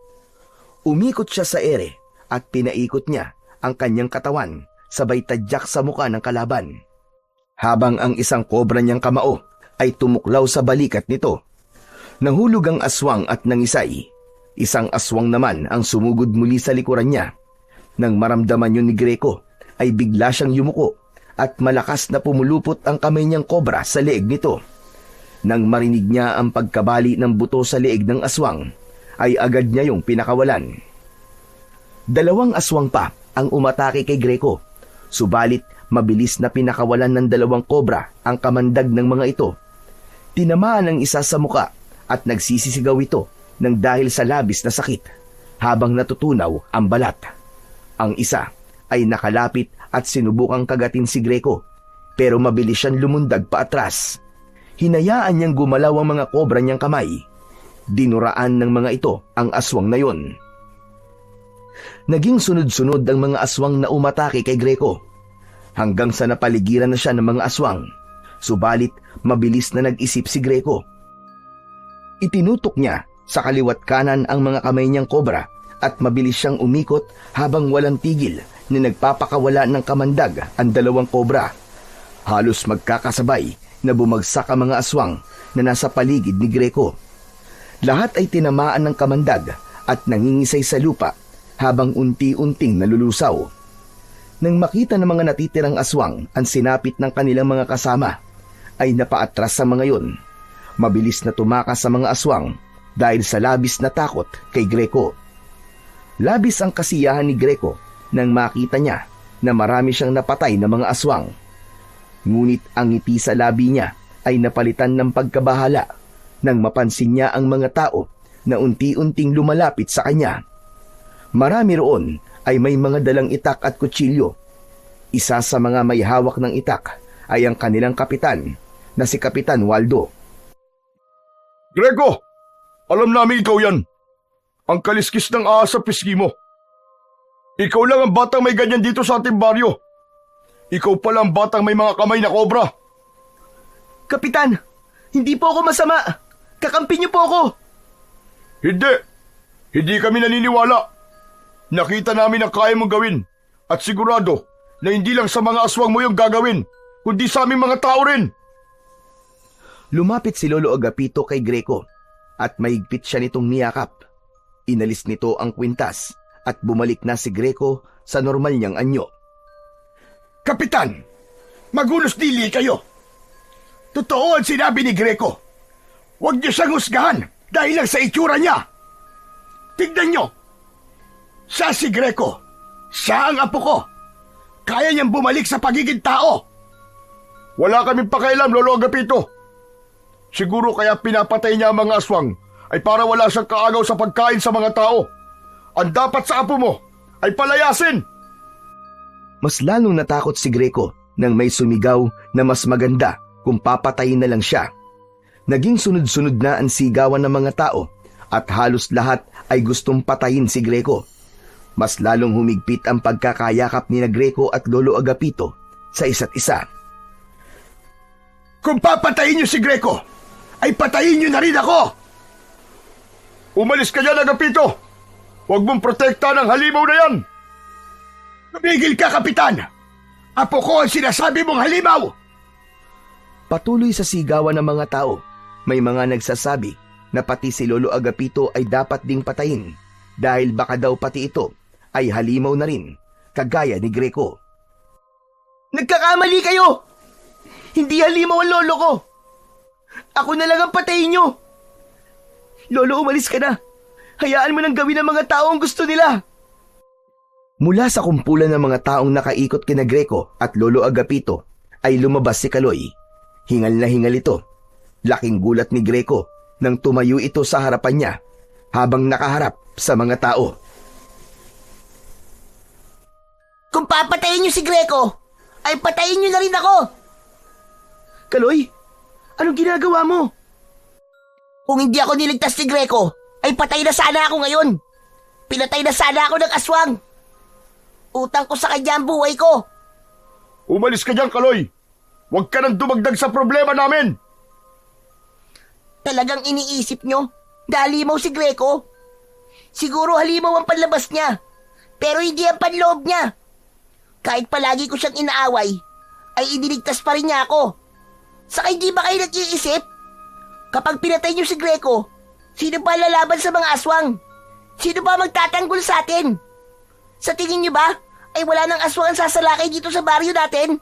Umikot siya sa ere at pinaikot niya ang kanyang katawan sabay tadyak sa muka ng kalaban. Habang ang isang kobra niyang kamao ay tumuklaw sa balikat nito. Nahulog ang aswang at nangisay. Isang aswang naman ang sumugod muli sa likuran niya. Nang maramdaman yun ni Greco, ay bigla siyang yumuko at malakas na pumulupot ang kamay niyang kobra sa leeg nito. Nang marinig niya ang pagkabali ng buto sa leeg ng aswang, ay agad niya yung pinakawalan. Dalawang aswang pa ang umatake kay Greco, subalit mabilis na pinakawalan ng dalawang kobra ang kamandag ng mga ito. Tinamaan ang isa sa muka at nagsisisigaw ito nang dahil sa labis na sakit habang natutunaw ang balat. Ang isa ay nakalapit at sinubukang kagatin si Greco, pero mabilis siyang lumundag paatras. Hinayaan niyang gumalaw ang mga kobra niyang kamay. Dinuraan ng mga ito ang aswang na yon. Naging sunod-sunod ang mga aswang na umatake kay Greco, hanggang sa napaligiran na siya ng mga aswang. Subalit mabilis na nag-isip si Greco. Itinutok niya sa kaliwat kanan ang mga kamay niyang kobra at mabilis siyang umikot habang walang tigil na nagpapakawala ng kamandag ang dalawang kobra. Halos magkakasabay na bumagsak ang mga aswang na nasa paligid ni Greco. Lahat ay tinamaan ng kamandag at nangingisay sa lupa habang unti-unting nalulusaw. Nang makita ng mga natitirang aswang ang sinapit ng kanilang mga kasama, ay napaatras sa mga yon. Mabilis na tumakas sa mga aswang dahil sa labis na takot kay Greco. Labis ang kasiyahan ni Greco nang makita niya na marami siyang napatay na mga aswang. Ngunit ang ngiti sa labi niya ay napalitan ng pagkabahala nang mapansin niya ang mga tao na unti-unting lumalapit sa kanya. Marami roon ay may mga dalang itak at kutsilyo. Isa sa mga may hawak ng itak ay ang kanilang kapitan na si Kapitan Waldo. Greco, alam namin ikaw yan. Ang kaliskis ng ahas sa pisngi mo. Ikaw lang ang batang may ganyan dito sa ating baryo. Ikaw pala ang batang may mga kamay na kobra. Kapitan, hindi po ako masama. Kakampi niyo po ako! Hindi! Hindi kami naniniwala. Nakita namin ang kaya mong gawin at sigurado na hindi lang sa mga aswang mo yung gagawin, kundi sa aming mga tao rin. Lumapit si Lolo Agapito kay Greco at mahigpit siya nitong niyakap. Inalis nito ang kwintas at bumalik na si Greco sa normal niyang anyo. Kapitan, magulos dili kayo. Totoo ang sinabi ni Greco. Huwag niyo siyang husgahan dahil lang sa itsura niya. Tignan niyo. Siya si Greco. Siya ang apo ko. Kaya niyang bumalik sa pagiging tao. Wala kaming pakialam, Lolo Agapito. Siguro kaya pinapatay niya ang mga aswang ay para wala siyang kaagaw sa pagkain sa mga tao. Ang dapat sa apo mo ay palayasin. Mas lalong natakot si Greco nang may sumigaw na mas maganda kung papatayin na lang siya. Naging sunod-sunod na ang sigawan ng mga tao at halos lahat ay gustong patayin si Greco. Mas lalong humigpit ang pagkakayakap ni Greco at Lolo Agapito sa isa't isa. Kung papatayin niyo si Greco, ay patayin niyo na rin ako. Umalis ka dyan, Agapito. Huwag mong protektahan ang halimaw na yan. Tumigil ka, Kapitan. Apo ko ang sinasabi mong halimaw. Patuloy sa sigawan ng mga tao, may mga nagsasabi na pati si Lolo Agapito ay dapat ding patayin dahil baka daw pati ito ay halimaw na rin, kagaya ni Greco. Nagkakamali kayo! Hindi halimaw ang lolo ko! Ako na lang ang patayin nyo! Lolo, umalis ka na! Hayaan mo nang gawin ng mga tao ang gusto nila! Mula sa kumpulan ng mga taong nakaikot kina Greco at Lolo Agapito ay lumabas si Kaloy. Hingal na hingal ito. Laking gulat ni Greco nang tumayo ito sa harapan niya habang nakaharap sa mga tao. Kung papatayin niyo si Greco, ay patayin niyo na rin ako. Kaloy, anong ginagawa mo? Kung hindi ako niligtas ni Greco, ay patay na sana ako ngayon. Pinatay na sana ako ng aswang. Utang ko sa kanya ang buhay ko. Umalis ka dyan, Kaloy. Huwag ka nang dumagdag sa problema namin. Talagang iniisip nyo na halimaw si Greco? Siguro halimaw ang panlabas niya, pero hindi ang panloob niya. Kahit palagi ko siyang inaaway, ay iniligtas pa rin niya ako. Saka hindi ba kayo nag-iisip? Kapag pinatay niyo si Greco, sino ba lalaban sa mga aswang? Sino ba magtatanggol sa atin? Sa tingin niyo ba, ay wala nang aswang ang sasalakay dito sa baryo natin?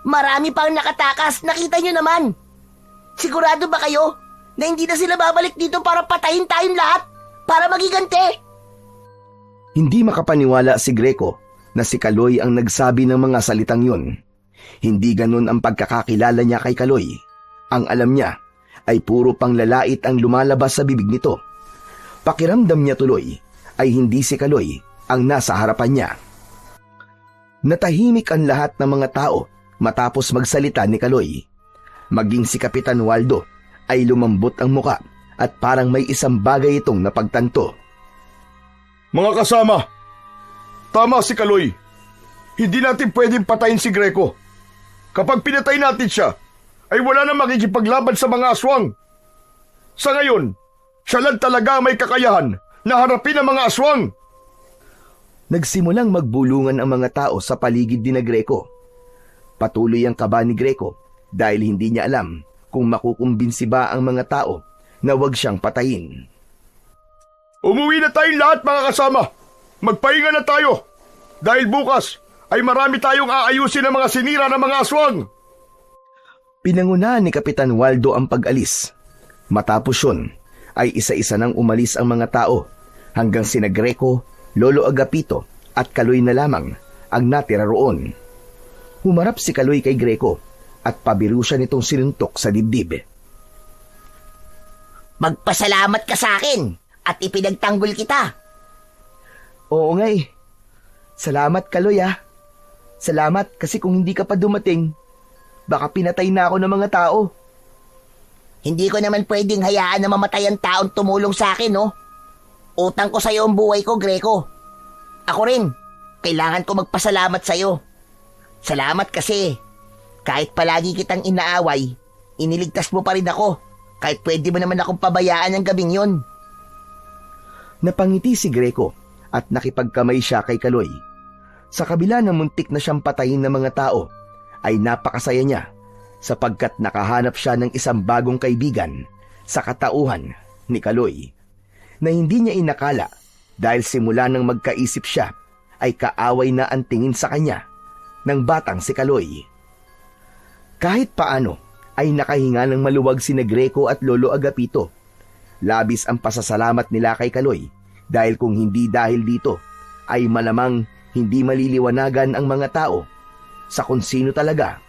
Marami pang nakatakas, nakita niyo naman. Sigurado ba kayo na hindi na sila babalik dito para patayin tayong lahat? Para magigante? Hindi makapaniwala si Greco na si Kaloy ang nagsabi ng mga salitang yun. Hindi ganun ang pagkakakilala niya kay Kaloy. Ang alam niya ay puro panglalait ang lumalabas sa bibig nito. Pakiramdam niya tuloy ay hindi si Kaloy ang nasa harapan niya. Natahimik ang lahat ng mga tao matapos magsalita ni Kaloy. Maging si Kapitan Waldo ay lumambot ang muka at parang may isang bagay itong napagtanto. Mga kasama, tama si Kaloy. Hindi natin pwedeng patayin si Greco. Kapag pinatay natin siya, ay wala na makikipaglaban sa mga aswang. Sa ngayon, siya lang talaga may kakayahan na harapin ang mga aswang. Nagsimulang magbulungan ang mga tao sa paligid ni Greco. Patuloy ang kaba ni Greco dahil hindi niya alam kung makukumbinsi ba ang mga tao na huwag siyang patayin. Umuwi na tayong lahat, mga kasama. Magpahinga na tayo. Dahil bukas ay marami tayong aayusin ng mga sinira ng mga aswang. Pinangunahan ni Kapitan Waldo ang pag-alis. Matapos yun, ay isa-isa nang umalis ang mga tao hanggang sina Greco, Lolo Agapito at Kaloy na lamang ang natira roon. Humarap si Kaloy kay Greco at pabiru siya nitong sinuntok sa dibdib. Magpasalamat ka sa akin at ipinagtanggol kita. Oo nga eh. Salamat, Kaloy ah. Salamat kasi kung hindi ka pa dumating, baka pinatay na ako ng mga tao. Hindi ko naman pwedeng hayaan na mamatay ang taong tumulong sa akin, no? Utang ko sa'yo ang buhay ko, Greco. Ako rin, kailangan ko magpasalamat sa'yo. Salamat kasi kahit palagi kitang inaaway, iniligtas mo pa rin ako Kahit pwede mo naman akong pabayaan ng gabing yon. Napangiti si Greco at nakipagkamay siya kay Kaloy. Sa kabila ng muntik na siyang patayin ng mga tao, ay napakasaya niya sapagkat nakahanap siya ng isang bagong kaibigan sa katauhan ni Kaloy na hindi niya inakala dahil simula nang magkaisip siya ay kaaway na ang tingin sa kanya ng batang si Kaloy. Kahit paano ay nakahinga ng maluwag sina Greco at Lolo Agapito. Labis ang pasasalamat nila kay Kaloy dahil kung hindi dahil dito ay malamang hindi maliliwanagan ang mga tao sa kung sino talaga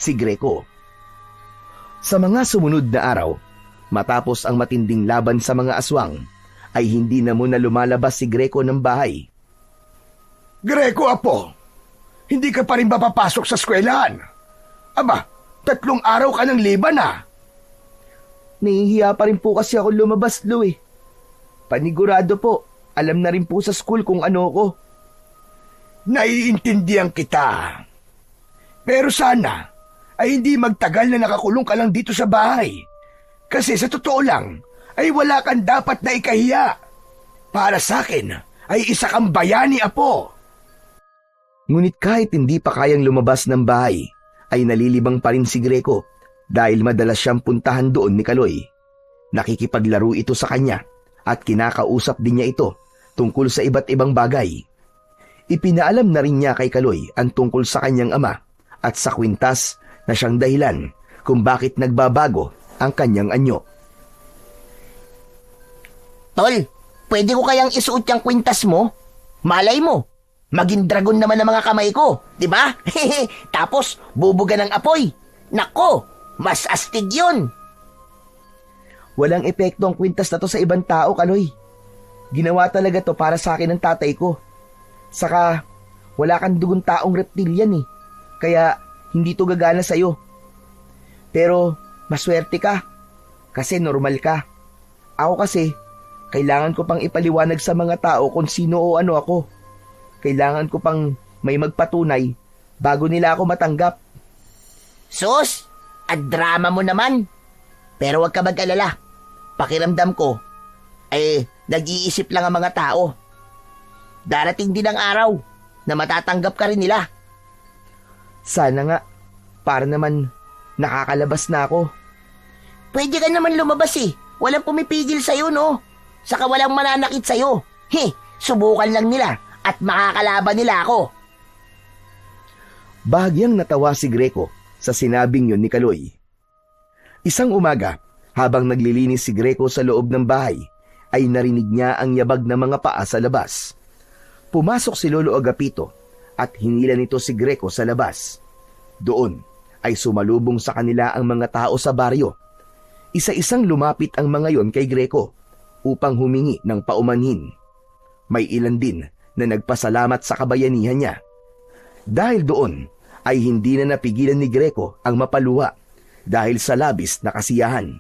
si Greco. Sa mga sumunod na araw, matapos ang matinding laban sa mga aswang, ay hindi na muna lumalabas si Greco ng bahay. Greco, apo, hindi ka pa rin papapasok sa eskwelahan. Aba, 3 araw ka ng liban ah. Nahihiya pa rin po kasi ako lumabas, Lo eh. Panigurado po, alam na rin po sa school kung ano ko. Naiintindihan kita. Pero sana ay hindi magtagal na nakakulong ka lang dito sa bahay. Kasi sa totoo lang ay wala kang dapat na ikahiya. Para sa akin ay isa kang bayani, apo. Ngunit kahit hindi pa kayang lumabas ng bahay, ay nalilibang pa rin si Greco dahil madalas siyang puntahan doon ni Kaloy. Nakikipaglaro ito sa kanya at kinakausap din niya ito tungkol sa iba't ibang bagay. Ipinaalam na rin niya kay Kaloy ang tungkol sa kanyang ama at sa kwintas na siyang dahilan kung bakit nagbabago ang kanyang anyo. Tol, pwede ko kayang isuot yung kwintas mo? Malay mo, maging dragon naman ang mga kamay ko, di ba? Tapos, bubuga ng apoy. Nako, mas astig yun. Walang epekto ang kwintas na to sa ibang tao, Kaloy. Ginawa talaga to para sa akin ng tatay ko. Saka, wala kang dugon taong reptilian eh. Kaya, hindi to gagana sa'yo. Pero, maswerte ka. Kasi normal ka. Ako kasi, kailangan ko pang ipaliwanag sa mga tao kung sino o ano ako. Kailangan ko pang may magpatunay bago nila ako matanggap. Sus, at drama mo naman. Pero wag ka mag-alala. Pakiramdam ko, nag-iisip lang ang mga tao. Darating din ang araw na matatanggap ka rin nila. Sana nga, para naman nakakalabas na ako. Pwede ka naman lumabas eh. Walang pumipigil sa'yo, no? Saka walang mananakit sa'yo. Subukan lang nila at makakalaban nila ako. Bahagyang natawa si Greco sa sinabing yun ni Kaloy. Isang umaga, habang naglilinis si Greco sa loob ng bahay, ay narinig niya ang yabag ng mga paa sa labas. Pumasok si Lolo Agapito at hinila nito si Greco sa labas. Doon ay sumalubong sa kanila ang mga tao sa baryo. Isa-isang lumapit ang mga yon kay Greco upang humingi ng paumanhin. May ilan din na nagpasalamat sa kabayanihan niya. Dahil doon ay hindi na napigilan ni Greco ang mapaluha dahil sa labis na kasiyahan.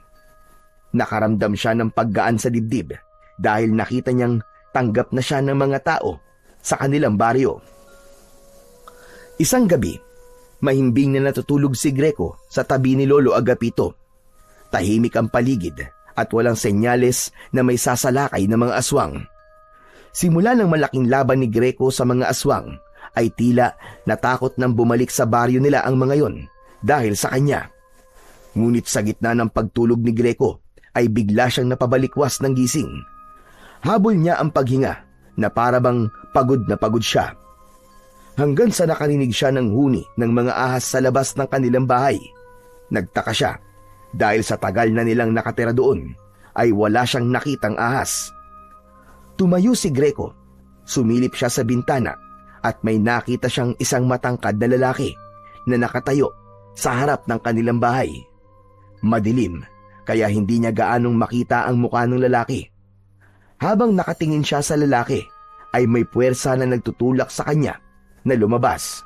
Nakaramdam siya ng paggaan sa dibdib dahil nakita niyang tanggap na siya ng mga tao sa kanilang baryo. Isang gabi, mahimbing na natutulog si Greco sa tabi ni Lolo Agapito. Tahimik ang paligid at walang senyales na may sasalakay ng mga aswang. Simula ng malaking laban ni Greco sa mga aswang, ay tila natakot nang bumalik sa baryo nila ang mga yon dahil sa kanya. Ngunit sa gitna ng pagtulog ni Greco, ay bigla siyang napabalikwas ng gising. Habol niya ang paghinga na parabang pagod na pagod siya. Hanggang sa nakarinig siya ng huni ng mga ahas sa labas ng kanilang bahay. Nagtaka siya dahil sa tagal na nilang nakatira doon ay wala siyang nakitang ahas. Tumayo si Greco, sumilip siya sa bintana at may nakita siyang isang matangkad na lalaki na nakatayo sa harap ng kanilang bahay. Madilim, kaya hindi niya gaanong makita ang mukha ng lalaki. Habang nakatingin siya sa lalaki, ay may puwersa na nagtutulak sa kanya na lumabas.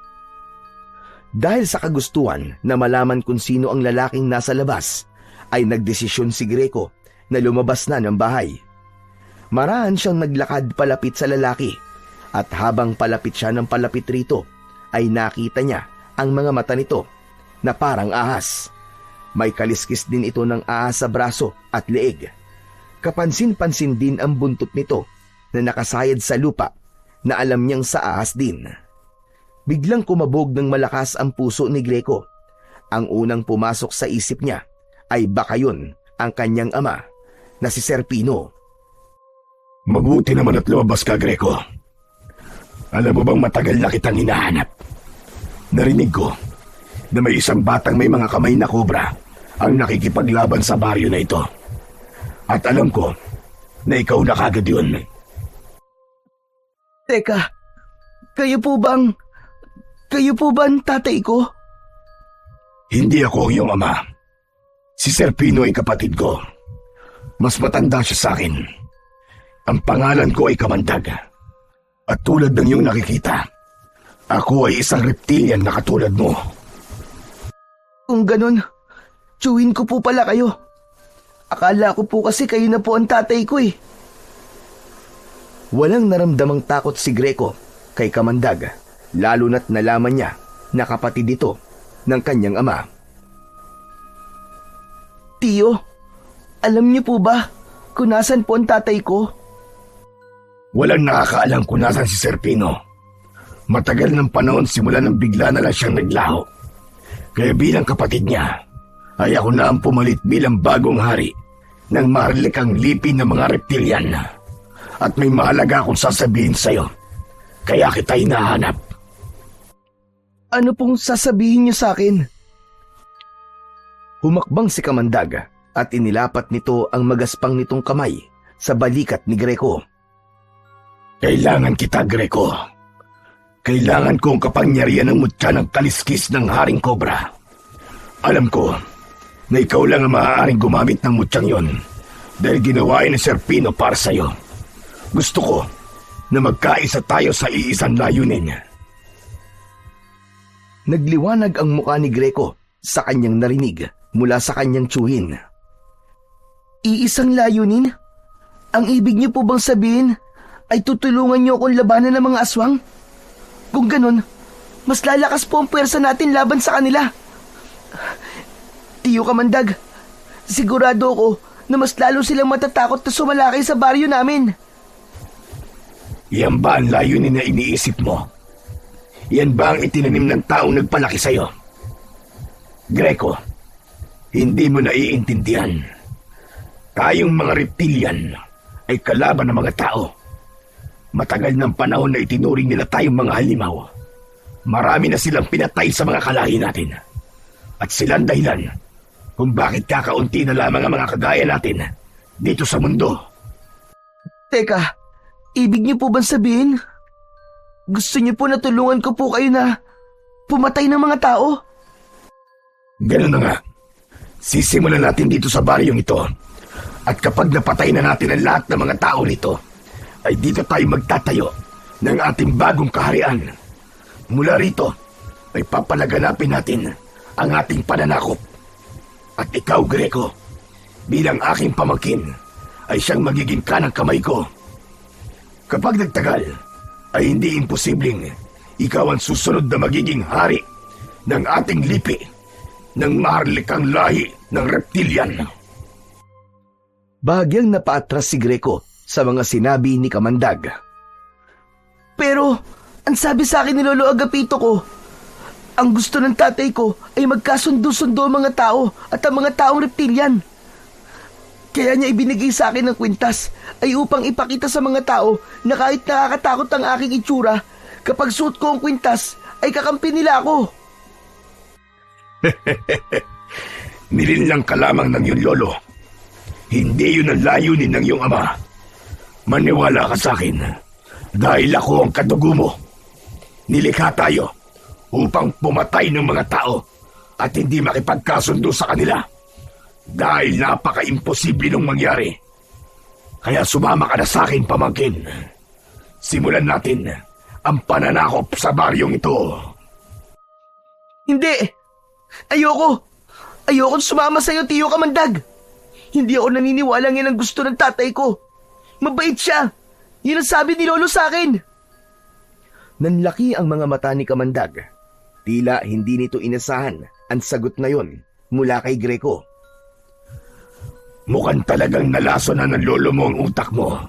Dahil sa kagustuhan na malaman kung sino ang lalaking nasa labas, ay nagdesisyon si Greco na lumabas na ng bahay. Marahan siyang naglakad palapit sa lalaki at habang palapit siya ng palapit rito, ay nakita niya ang mga mata nito na parang ahas. May kaliskis din ito ng ahas sa braso at leeg. Kapansin-pansin din ang buntot nito na nakasayad sa lupa na alam niyang sa ahas din. Biglang kumabog ng malakas ang puso ni Greco. Ang unang pumasok sa isip niya ay baka yun ang kanyang ama na si Serpino. Mabuti naman at lumabas ka, Greco. Alam mo bang matagal na kitang hinahanap? Narinig ko na may isang batang may mga kamay na kobra ang nakikipaglaban sa baryo na ito. At alam ko na ikaw na kagad yun. Teka, kayo po ba ang tatay ko? Hindi ako ang iyong ama. Si Serpino ay kapatid ko. Mas matanda siya sa akin. Ang pangalan ko ay Kamandag. At tulad ng iyong nakikita, ako ay isang reptilian na katulad mo. Kung ganun, tiyuhin ko po pala kayo. Akala ko po kasi kayo na po ang tatay ko eh. Walang naramdamang takot si Greco kay Kamandag, lalo na't nalaman niya na kapatid ito ng kanyang ama. Tiyo, alam niyo po ba kung nasan po ang tatay ko? Walang nakakaalam kung nasan si Serpino. Matagal ng panahon simula nang bigla na lang siyang naglaho. Kaya bilang kapatid niya, ay ako na ang pumalit bilang bagong hari ng maharlikang lipi ng mga reptilian. At may mahalaga akong sasabihin sa'yo. Kaya kita hinahanap. Ano pong sasabihin niyo sa akin? Humakbang si Kamandag at inilapat nito ang magaspang nitong kamay sa balikat ni Greco. Kailangan kita, Greco. Kailangan kong kapangyarihan ng mutya ng kaliskis ng Haring Cobra. Alam ko na ikaw lang ang maaaring gumamit ng mutyang yon dahil ginawain ni Serpino para sa'yo. Gusto ko na magkaisa tayo sa iisang layunin. Nagliwanag ang mukha ni Greco sa kanyang narinig mula sa kanyang tiyuhin. Iisang layunin? Ang ibig niyo po bang sabihin ay tutulungan niyo akong labanan ng mga aswang? Kung ganun, mas lalakas po ang pwersa natin laban sa kanila. Tiyo Kamandag, sigurado ako na mas lalo silang matatakot na sumalakay sa baryo namin. Yan ba ang layunin na iniisip mo? Yan ba ang itinanim ng taong nagpalaki sa'yo? Greco, hindi mo naiintindihan. Tayong mga reptilian ay kalaban ng mga tao. Matagal ng panahon na itinuring nila tayong mga halimaw. Marami na silang pinatay sa mga kalahi natin. At silang dahilan kung bakit kakaunti na lamang ang mga kagaya natin dito sa mundo. Teka, ibig niyo po bang sabihin? Gusto niyo po na tulungan ko po kayo na pumatay ng mga tao? Ganun na nga. Sisimulan natin dito sa baryong ito. At kapag napatay na natin ang lahat ng mga tao nito, ay dito tayo magtatayo ng ating bagong kaharian. Mula rito, ay papalaganapin natin ang ating pananakop. At ikaw, Greco, bilang aking pamangkin, ay siyang magiging kanang kamay ko. Kapag nagtagal, ay hindi imposibleng ikaw ang susunod na magiging hari ng ating lipi ng maharlikang lahi ng reptilian. Bahagyang napaatras si Greco sa mga sinabi ni Kamandag. Pero, ang sabi sa akin ni Lolo Agapito ko, ang gusto ng tatay ko ay magkasundo-sundo ang mga tao at ang mga taong reptilian. Kaya niya ibinigay sa akin ng kwintas ay upang ipakita sa mga tao na kahit nakakatakot ang aking itsura, kapag suot ko ang kwintas ay kakampi nila ako. Nilinlang ka lamang ng iyong lolo. Hindi yun ang layunin ng iyong ama. Maniwala ka sa akin dahil ako ang kadugo mo. Nilikha tayo upang pumatay ng mga tao at hindi makipagkasundo sa kanila dahil napaka-imposible nung mangyari. Kaya sumama ka na sa akin, pamangkin. Simulan natin ang pananakop sa baryong ito. Hindi! Ayoko sumama sa iyo, Tiyo Kamandag. Hindi ako naniniwala yan ang gusto ng tatay ko. Mabait siya. Yun ang sabi ni Lolo sa akin. Nanlaki ang mga mata ni Kamandag. Tila hindi nito inasahan ang sagot na yon mula kay Greco. Mukhang talagang nalaso na ng lolo mo ang utak mo.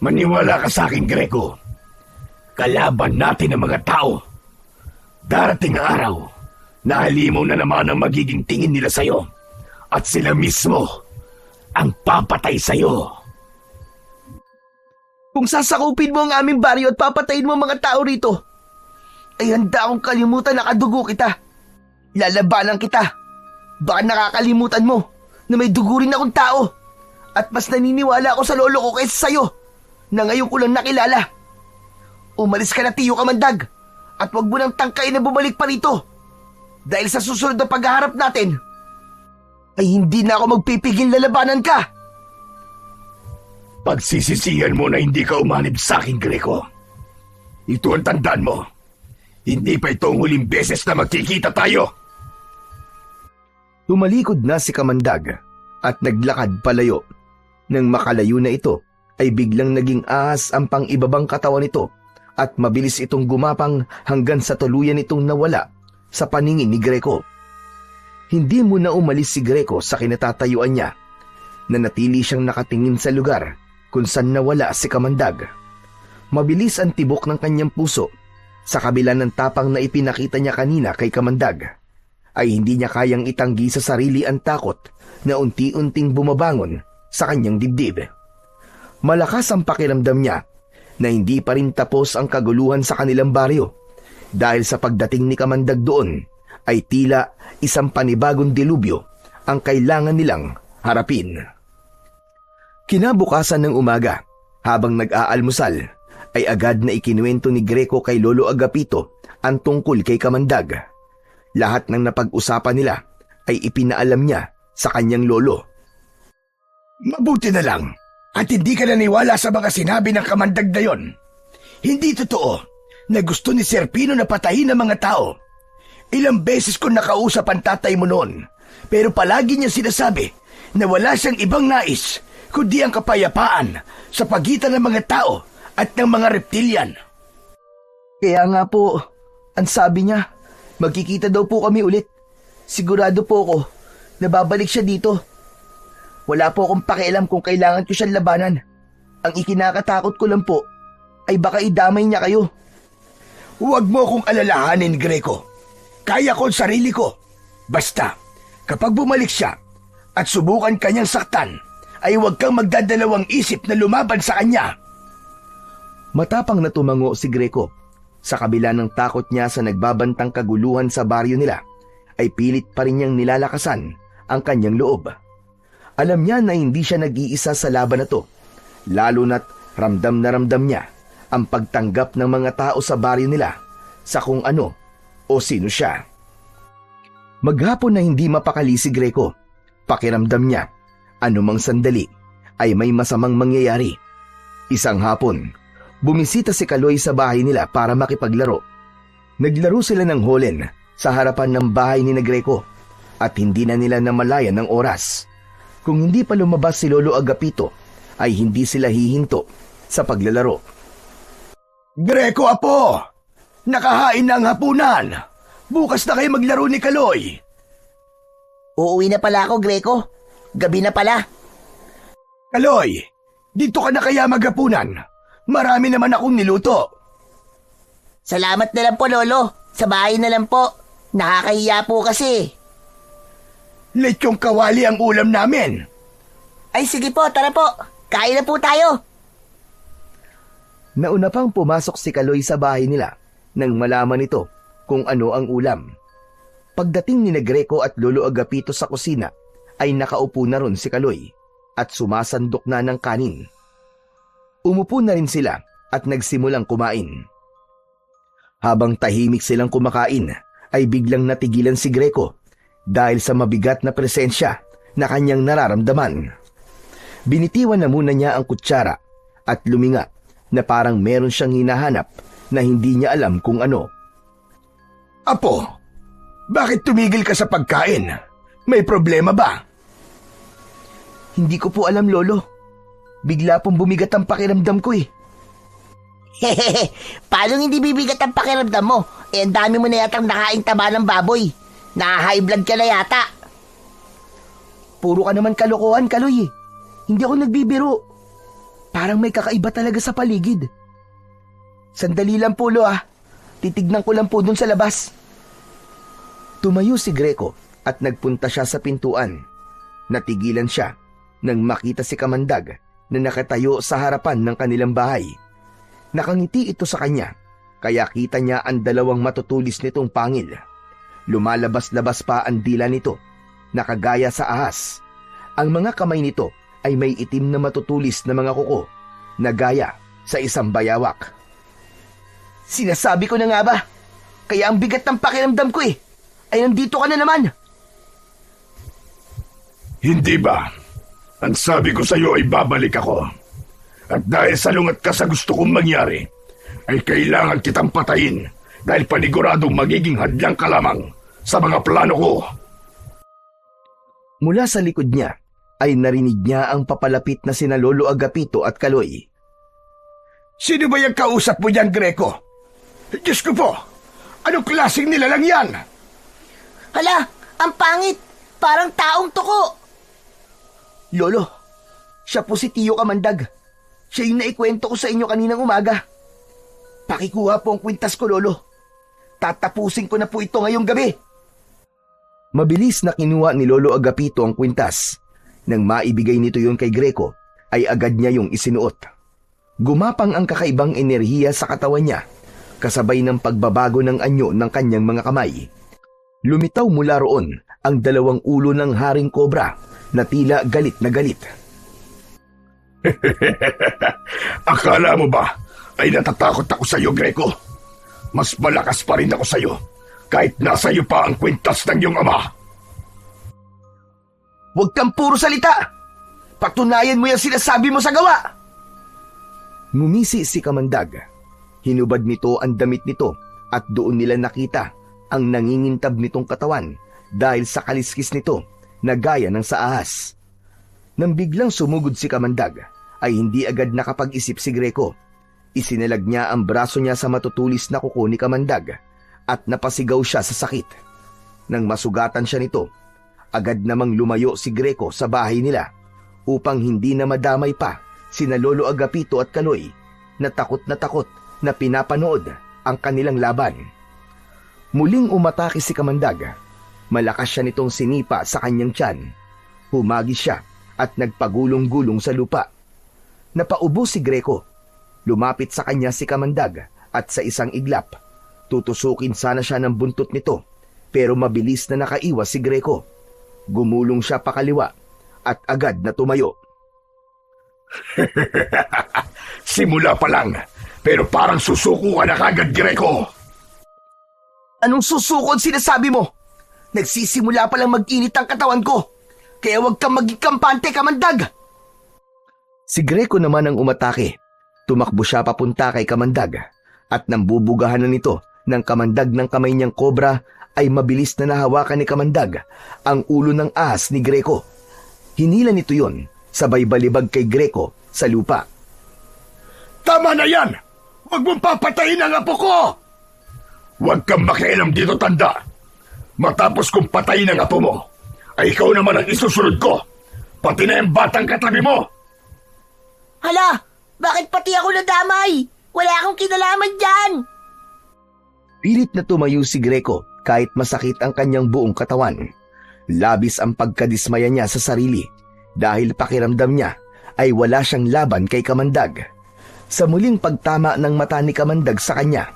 Maniwala ka sa akin, Greco. Kalaban natin ang mga tao. Darating ang araw, nahalimaw na naman ang magiging tingin nila sa'yo. At sila mismo ang papatay sa'yo. Kung sasakupin mo ang aming baryo at papatayin mo ang mga tao rito, ay handa akong kalimutan na kadugo kita. Lalabanan kita. Baka nakakalimutan mo na may dugo rin akong tao. At mas naniniwala ako sa lolo ko kaysa sa'yo na ngayon ko lang nakilala. Umalis ka na, Tiyo Kamandag, at wag mo nang tangkain na bumalik pa rito. Dahil sa susunod na paghaharap natin, ay hindi na ako magpipigil lalabanan ka. Pagsisisihan mo na hindi ka umanib sa akin, Greco. Ito ang tandaan mo. Hindi pa ito ang huling beses na magkikita tayo. Tumalikod na si Kamandag at naglakad palayo. Nang makalayo na ito, ay biglang naging ahas ang pang-ibabang katawan nito at mabilis itong gumapang hanggang sa tuluyan itong nawala sa paningin ni Greco. Hindi muna umalis si Greco sa kinatatayuan niya. Nanatili siyang nakatingin sa lugar kung saan nawala si Kamandag. Mabilis ang tibok ng kanyang puso. Sa kabila ng tapang na ipinakita niya kanina kay Kamandag, ay hindi niya kayang itanggi sa sarili ang takot na unti-unting bumabangon sa kanyang dibdib. Malakas ang pakiramdam niya na hindi pa rin tapos ang kaguluhan sa kanilang baryo dahil sa pagdating ni Kamandag doon ay tila isang panibagong dilubyo ang kailangan nilang harapin. Kinabukasan ng umaga, habang nag-aalmusal, ay agad na ikinuwento ni Greco kay Lolo Agapito ang tungkol kay Kamandag. Lahat ng napag-usapan nila ay ipinaalam niya sa kanyang lolo. Mabuti na lang at hindi ka naniwala sa mga sinabi ng Kamandag na yon. Hindi totoo na gusto ni Sir Pino na patayin ang mga tao. Ilang beses ko nakausap ang tatay mo noon, pero palagi niya sinasabi na wala siyang ibang nais kundi ang kapayapaan sa pagitan ng mga tao at ng mga reptilian. Kaya nga po, ang sabi niya, magkikita daw po kami ulit. Sigurado po ako na babalik siya dito. Wala po akong pakialam kung kailangan ko siyang labanan. Ang ikinakatakot ko lang po ay baka idamay niya kayo. Huwag mo akong alalahanin, Greco. Kaya ko ang sarili ko. Basta, kapag bumalik siya at subukan kanyang saktan, ay huwag kang magdadalawang isip na lumaban sa kanya. Matapang na tumango si Greco. Sa kabila ng takot niya sa nagbabantang kaguluhan sa baryo nila, ay pilit pa rin niyang nilalakasan ang kanyang loob. Alam niya na hindi siya nag-iisa sa laban na to, lalo na't ramdam na ramdam niya ang pagtanggap ng mga tao sa baryo nila sa kung ano o sino siya. Maghapon na hindi mapakali si Greco, pakiramdam niya, anumang sandali ay may masamang mangyayari. Isang hapon, bumisita si Kaloy sa bahay nila para makipaglaro. Naglaro sila ng holen sa harapan ng bahay ni Greco at hindi na nila namalayan ng oras. Kung hindi pa lumabas si Lolo Agapito, ay hindi sila hihinto sa paglalaro. Greco, apo! Nakahain na ang hapunan! Bukas na kayo maglaro ni Kaloy! Uuwi na pala ako, Greco. Gabi na pala. Kaloy, dito ka na kaya maghapunan? Marami naman akong niluto. Salamat na lang po, Lolo. Sa bahay na lang po. Nakakahiya po kasi. Lechong kawali ang ulam namin. Ay sige po, tara po. Kain na po tayo. Nauna pang pumasok si Kaloy sa bahay nila nang malaman nito kung ano ang ulam. Pagdating ni Greco at Lolo Agapito sa kusina, ay nakaupo na ron si Kaloy at sumasandok na ng kanin. Umupo na rin sila at nagsimulang kumain. Habang tahimik silang kumakain, ay biglang natigilan si Greco dahil sa mabigat na presensya na kanyang nararamdaman. Binitiwan na muna niya ang kutsara at luminga na parang meron siyang hinahanap na hindi niya alam kung ano. Apo, bakit tumigil ka sa pagkain? May problema ba? Hindi ko po alam, Lolo. Bigla pong bumigat ang pakiramdam ko eh. Hehehe, paano hindi bibigat ang pakiramdam mo? Eh, ang dami mo na yatang nakaing taba ng baboy. Na-high blood ka na yata. Puro ka naman kalokohan, Kaloy. Hindi ako nagbibiro. Parang may kakaiba talaga sa paligid. Sandali lang po, Lo, ah. Titignan ko lang po dun sa labas. Tumayo si Greco at nagpunta siya sa pintuan. Natigilan siya nang makita si Kamandag na nakatayo sa harapan ng kanilang bahay. Nakangiti ito sa kanya, kaya kita niya ang dalawang matutulis nitong pangil. Lumalabas-labas pa ang dila nito, nakagaya sa ahas. Ang mga kamay nito ay may itim na matutulis na mga kuko, na gaya sa isang bayawak. Sinasabi ko na nga ba? Kaya ang bigat ng pakiramdam ko ay nandito ka na naman. Hindi ba? Ang sabi ko sa'yo ay babalik ako. At dahil salungat ka sa gusto kong mangyari, ay kailangan kitang patayin dahil paniguradong magiging hadlang ka lamang sa mga plano ko. Mula sa likod niya ay narinig niya ang papalapit na sina Lolo Agapito at Kaloy. Sino ba yung kausap mo dyan, Greco? Diyos ko po, anong klaseng nilalang yan? Hala, ang pangit. Parang taong tuko. Lolo, siya po si Tiyo Kamandag. Siya yung naikwento ko sa inyo kaninang umaga. Pakikuha po ang kwintas ko, Lolo. Tatapusin ko na po ito ngayong gabi. Mabilis na kinuha ni Lolo Agapito ang kwintas. Nang maibigay nito yon kay Greco, ay agad niya yung isinuot. Gumapang ang kakaibang enerhiya sa katawan niya, kasabay ng pagbabago ng anyo ng kanyang mga kamay. Lumitaw mula roon ang dalawang ulo ng haring kobra na tila galit na galit. Akala mo ba ay natatakot ako sa iyo, Greco? Mas malakas pa rin ako sa iyo kahit nasa iyo pa ang kwintas ng iyong ama. Huwag kang puro salita! Patunayan mo yung sinasabi mo sa gawa! Ngumisi si Kamandag. Hinubad nito ang damit nito at doon nila nakita ang nangingintab nitong katawan dahil sa kaliskis nito na gaya ng sa ahas. Nang biglang sumugod si Kamandag, ay hindi agad nakapag-isip si Greco. Isinalag niya ang braso niya sa matutulis na kuko ni Kamandag at napasigaw siya sa sakit. Nang masugatan siya nito, agad namang lumayo si Greco sa bahay nila upang hindi na madamay pa sina Lolo Agapito at Kaloy na takot na pinapanood ang kanilang laban. Muling umatake si Kamandag. Malakas siya nitong sinipa sa kanyang tiyan. Humagis siya at nagpagulong-gulong sa lupa. Napaubo si Greco. Lumapit sa kanya si Kamandag at sa isang iglap, tutusukin sana siya ng buntot nito, pero mabilis na nakaiwas si Greco. Gumulong siya pakaliwa at agad na tumayo. Simula pa lang, pero parang susuko ka na kagad, Greco. Anong susukod sinasabi mo? Nagsisimula pa lang mag-init ang katawan ko, kaya huwag kang maging kampante, Kamandag! Si Greco naman ang umatake. Tumakbo siya papunta kay Kamandag at nang bubugahan na nito ng Kamandag ng kamay niyang kobra ay mabilis na nahawakan ni Kamandag ang ulo ng ahas ni Greco. Hinila nito yon, sabay balibag kay Greco sa lupa. Tama na yan! Huwag mong papatayin ang apo ko! Huwag kang makialam dito, tanda. Matapos kong patayin ang apo mo, ay ikaw naman ang isusunod ko. Pati na yung batang katabi mo. Hala, bakit pati ako nadamay? Wala akong kinalaman dyan. Pilit na tumayo si Greco kahit masakit ang kanyang buong katawan. Labis ang pagkadismaya niya sa sarili dahil pakiramdam niya ay wala siyang laban kay Kamandag. Sa muling pagtama ng mata ni Kamandag sa kanya,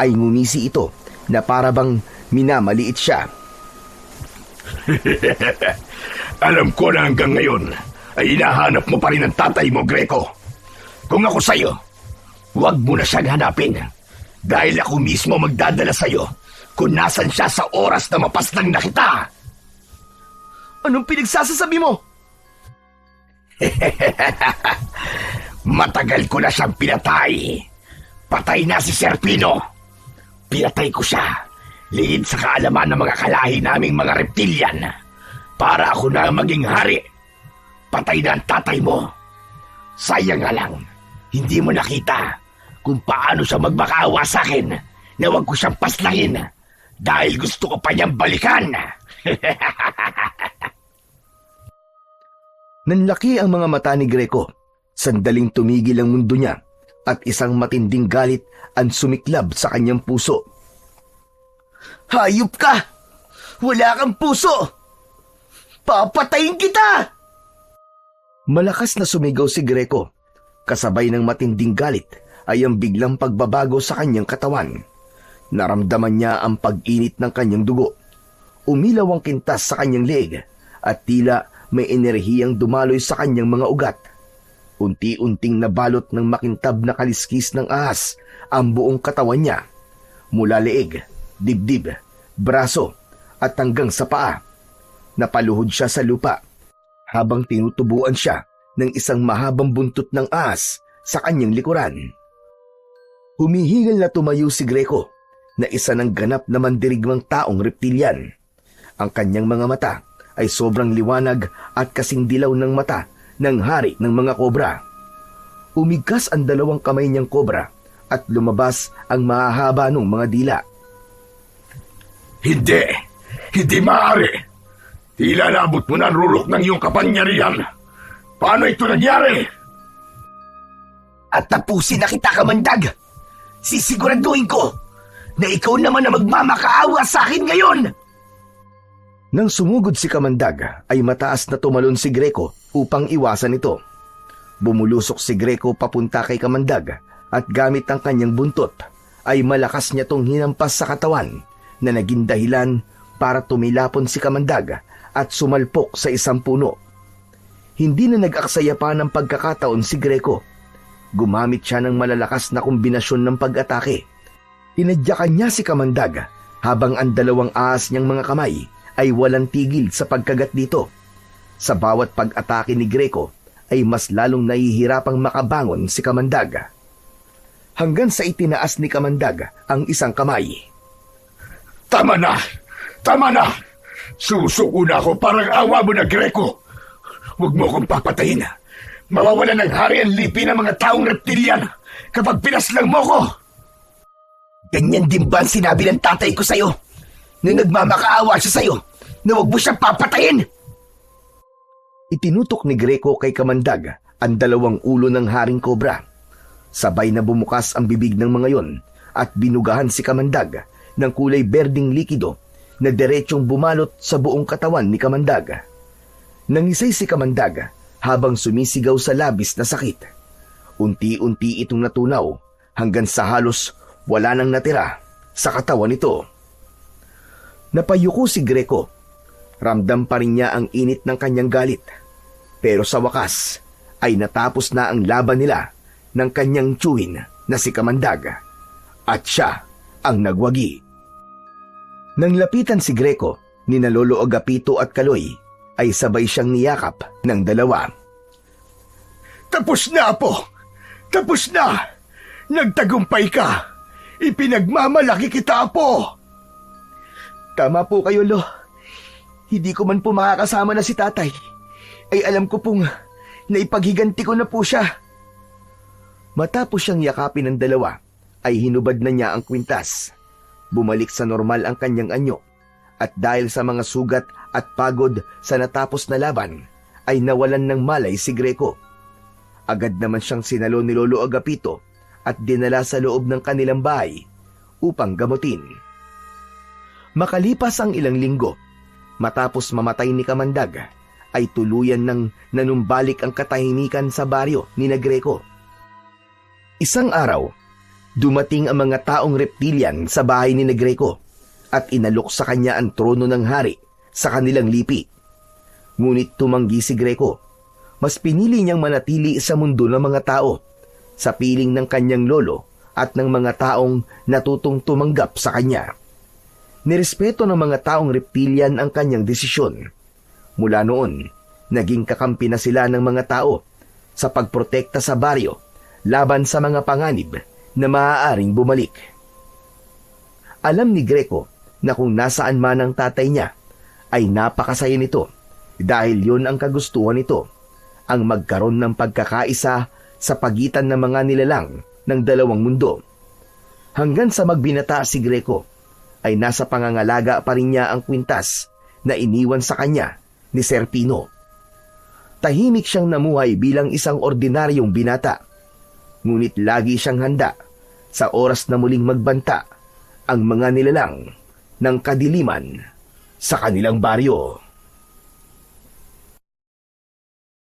ay ngumisi ito na parabang minamaliit siya. Alam ko na hanggang ngayon ay hinahanap mo pa rin ang tatay mo, Greco. Kung ako sa'yo, huwag mo na siyang hanapin dahil ako mismo magdadala sa'yo kung nasan siya sa oras na mapaslang na kita. Anong pinagsasasabi mo? Matagal ko na siyang pinatay. Patay na si Serpino. Pinatay ko siya lihid sa kaalaman ng mga kalahi naming mga reptilian para ako na maging hari. Patay na ang tatay mo. Sayang nga lang, hindi mo nakita kung paano siya magmakaawa sa akin na huwag ko siyang paslangin dahil gusto ko pa niyang balikan. Nanlaki ang mga mata ni Greco. Sandaling tumigil ang mundo niya at isang matinding galit ang sumiklab sa kanyang puso. Hayop ka! Wala kang puso! Papatayin kita! Malakas na sumigaw si Greco. Kasabay ng matinding galit ay ang biglang pagbabago sa kanyang katawan. Naramdaman niya ang pag-init ng kanyang dugo. Umilaw ang kintas sa kanyang leeg at tila may enerhiyang dumaloy sa kanyang mga ugat. Unti-unting nabalot ng makintab na kaliskis ng ahas ang buong katawan niya. Mula leeg, dibdib, braso at hanggang sa paa. Napaluhod siya sa lupa habang tinutubuan siya ng isang mahabang buntot ng ahas sa kanyang likuran. Humihingal na tumayo si Greco na isa ng ganap na mandirigmang taong reptilian. Ang kanyang mga mata ay sobrang liwanag at kasing dilaw ng mata ng hari ng mga kobra. Umigkas ang dalawang kamay niyang kobra at lumabas ang mahahaba ng mga dila. Hindi! Hindi maaari! Tila naabot mo na ang rulok ng iyong kapangyarihan. Paano ito nangyari? At tapusin na kita, Kamandag! Sisiguraduhin ko na ikaw naman na magmamakaawa sa akin ngayon! Nang sumugod si Kamandag ay mataas na tumalon si Greco upang iwasan ito. Bumulusok si Greco papunta kay Kamandag at gamit ang kanyang buntot ay malakas niya tong hinampas sa katawan na naging dahilan para tumilapon si Kamandag at sumalpok sa isang puno. Hindi na nag-aksaya pa ng pagkakataon si Greco. Gumamit siya ng malalakas na kombinasyon ng pag-atake. Inadyakan niya si Kamandag habang ang dalawang ahas niyang mga kamay ay walang tigil sa pagkagat dito. Sa bawat pag-atake ni Greco ay mas lalong nahihirapang makabangon si Kamandag. Hanggang sa itinaas ni Kamandag ang isang kamay. Tama na! Tama na! Susuko na ako, parang awa mo na, Greco! Huwag mo akong papatayin. Mawawala ng hari ang lipi ng mga taong reptilian kapag pinaslang mo ko! Ganyan din ba ang sinabi ng tatay ko sa'yo? Nung nagmamakaawa siya sa'yo na huwag mo siyang papatayin? Itinutok ni Greco kay Kamandag ang dalawang ulo ng haring kobra. Sabay na bumukas ang bibig ng mga yon at binugahan si Kamandag ng kulay berding likido na diretsyong bumalot sa buong katawan ni Kamandag. Nangisay si Kamandag habang sumisigaw sa labis na sakit. Unti-unti itong natunaw hanggang sa halos wala nang natira sa katawan nito. Napayuko si Greco. Ramdam pa rin niya ang init ng kanyang galit. Pero sa wakas ay natapos na ang laban nila ng kanyang tiyuhin na si Kamandag. At siya ang nagwagi. Nang lapitan si Greco, nina Lolo Agapito at Kaloy ay sabay siyang niyakap ng dalawa. Tapos na, Apo! Tapos na! Nagtagumpay ka! Ipinagmamalaki kita, Apo! Tama po kayo, Lo. Hindi ko man po makakasama na si tatay. Ay alam ko pong naipaghiganti ko na po siya. Matapos siyang yakapin ng dalawa, ay hinubad na niya ang kwintas. Bumalik sa normal ang kanyang anyo. At dahil sa mga sugat at pagod sa natapos na laban, ay nawalan ng malay si Greco. Agad naman siyang sinalo ni Lolo Agapito at dinala sa loob ng kanilang bahay upang gamutin. Makalipas ang ilang linggo, matapos mamatay ni Kamandag, ay tuluyan ng nanumbalik ang katahimikan sa baryo ni Greco. Isang araw, dumating ang mga taong reptilian sa bahay ni Greco at inalok sa kanya ang trono ng hari sa kanilang lipi. Ngunit tumanggi si Greco. Mas pinili niyang manatili sa mundo ng mga tao, sa piling ng kanyang lolo at ng mga taong natutong tumanggap sa kanya. Nirespeto ng mga taong reptilian ang kanyang desisyon. Mula noon, naging kakampi na sila ng mga tao sa pagprotekta sa baryo laban sa mga panganib na maaaring bumalik. Alam ni Greco na kung nasaan man ang tatay niya, ay napakasaya nito dahil yun ang kagustuhan nito, ang magkaroon ng pagkakaisa sa pagitan ng mga nilalang ng dalawang mundo. Hanggang sa magbinata si Greco, ay nasa pangangalaga pa rin niya ang kwintas na iniwan sa kanya ni Sir Pino. tahimik siyang namuhay bilang isang ordinaryong binata. Ngunit lagi siyang handa sa oras na muling magbanta ang mga nilalang ng kadiliman sa kanilang baryo.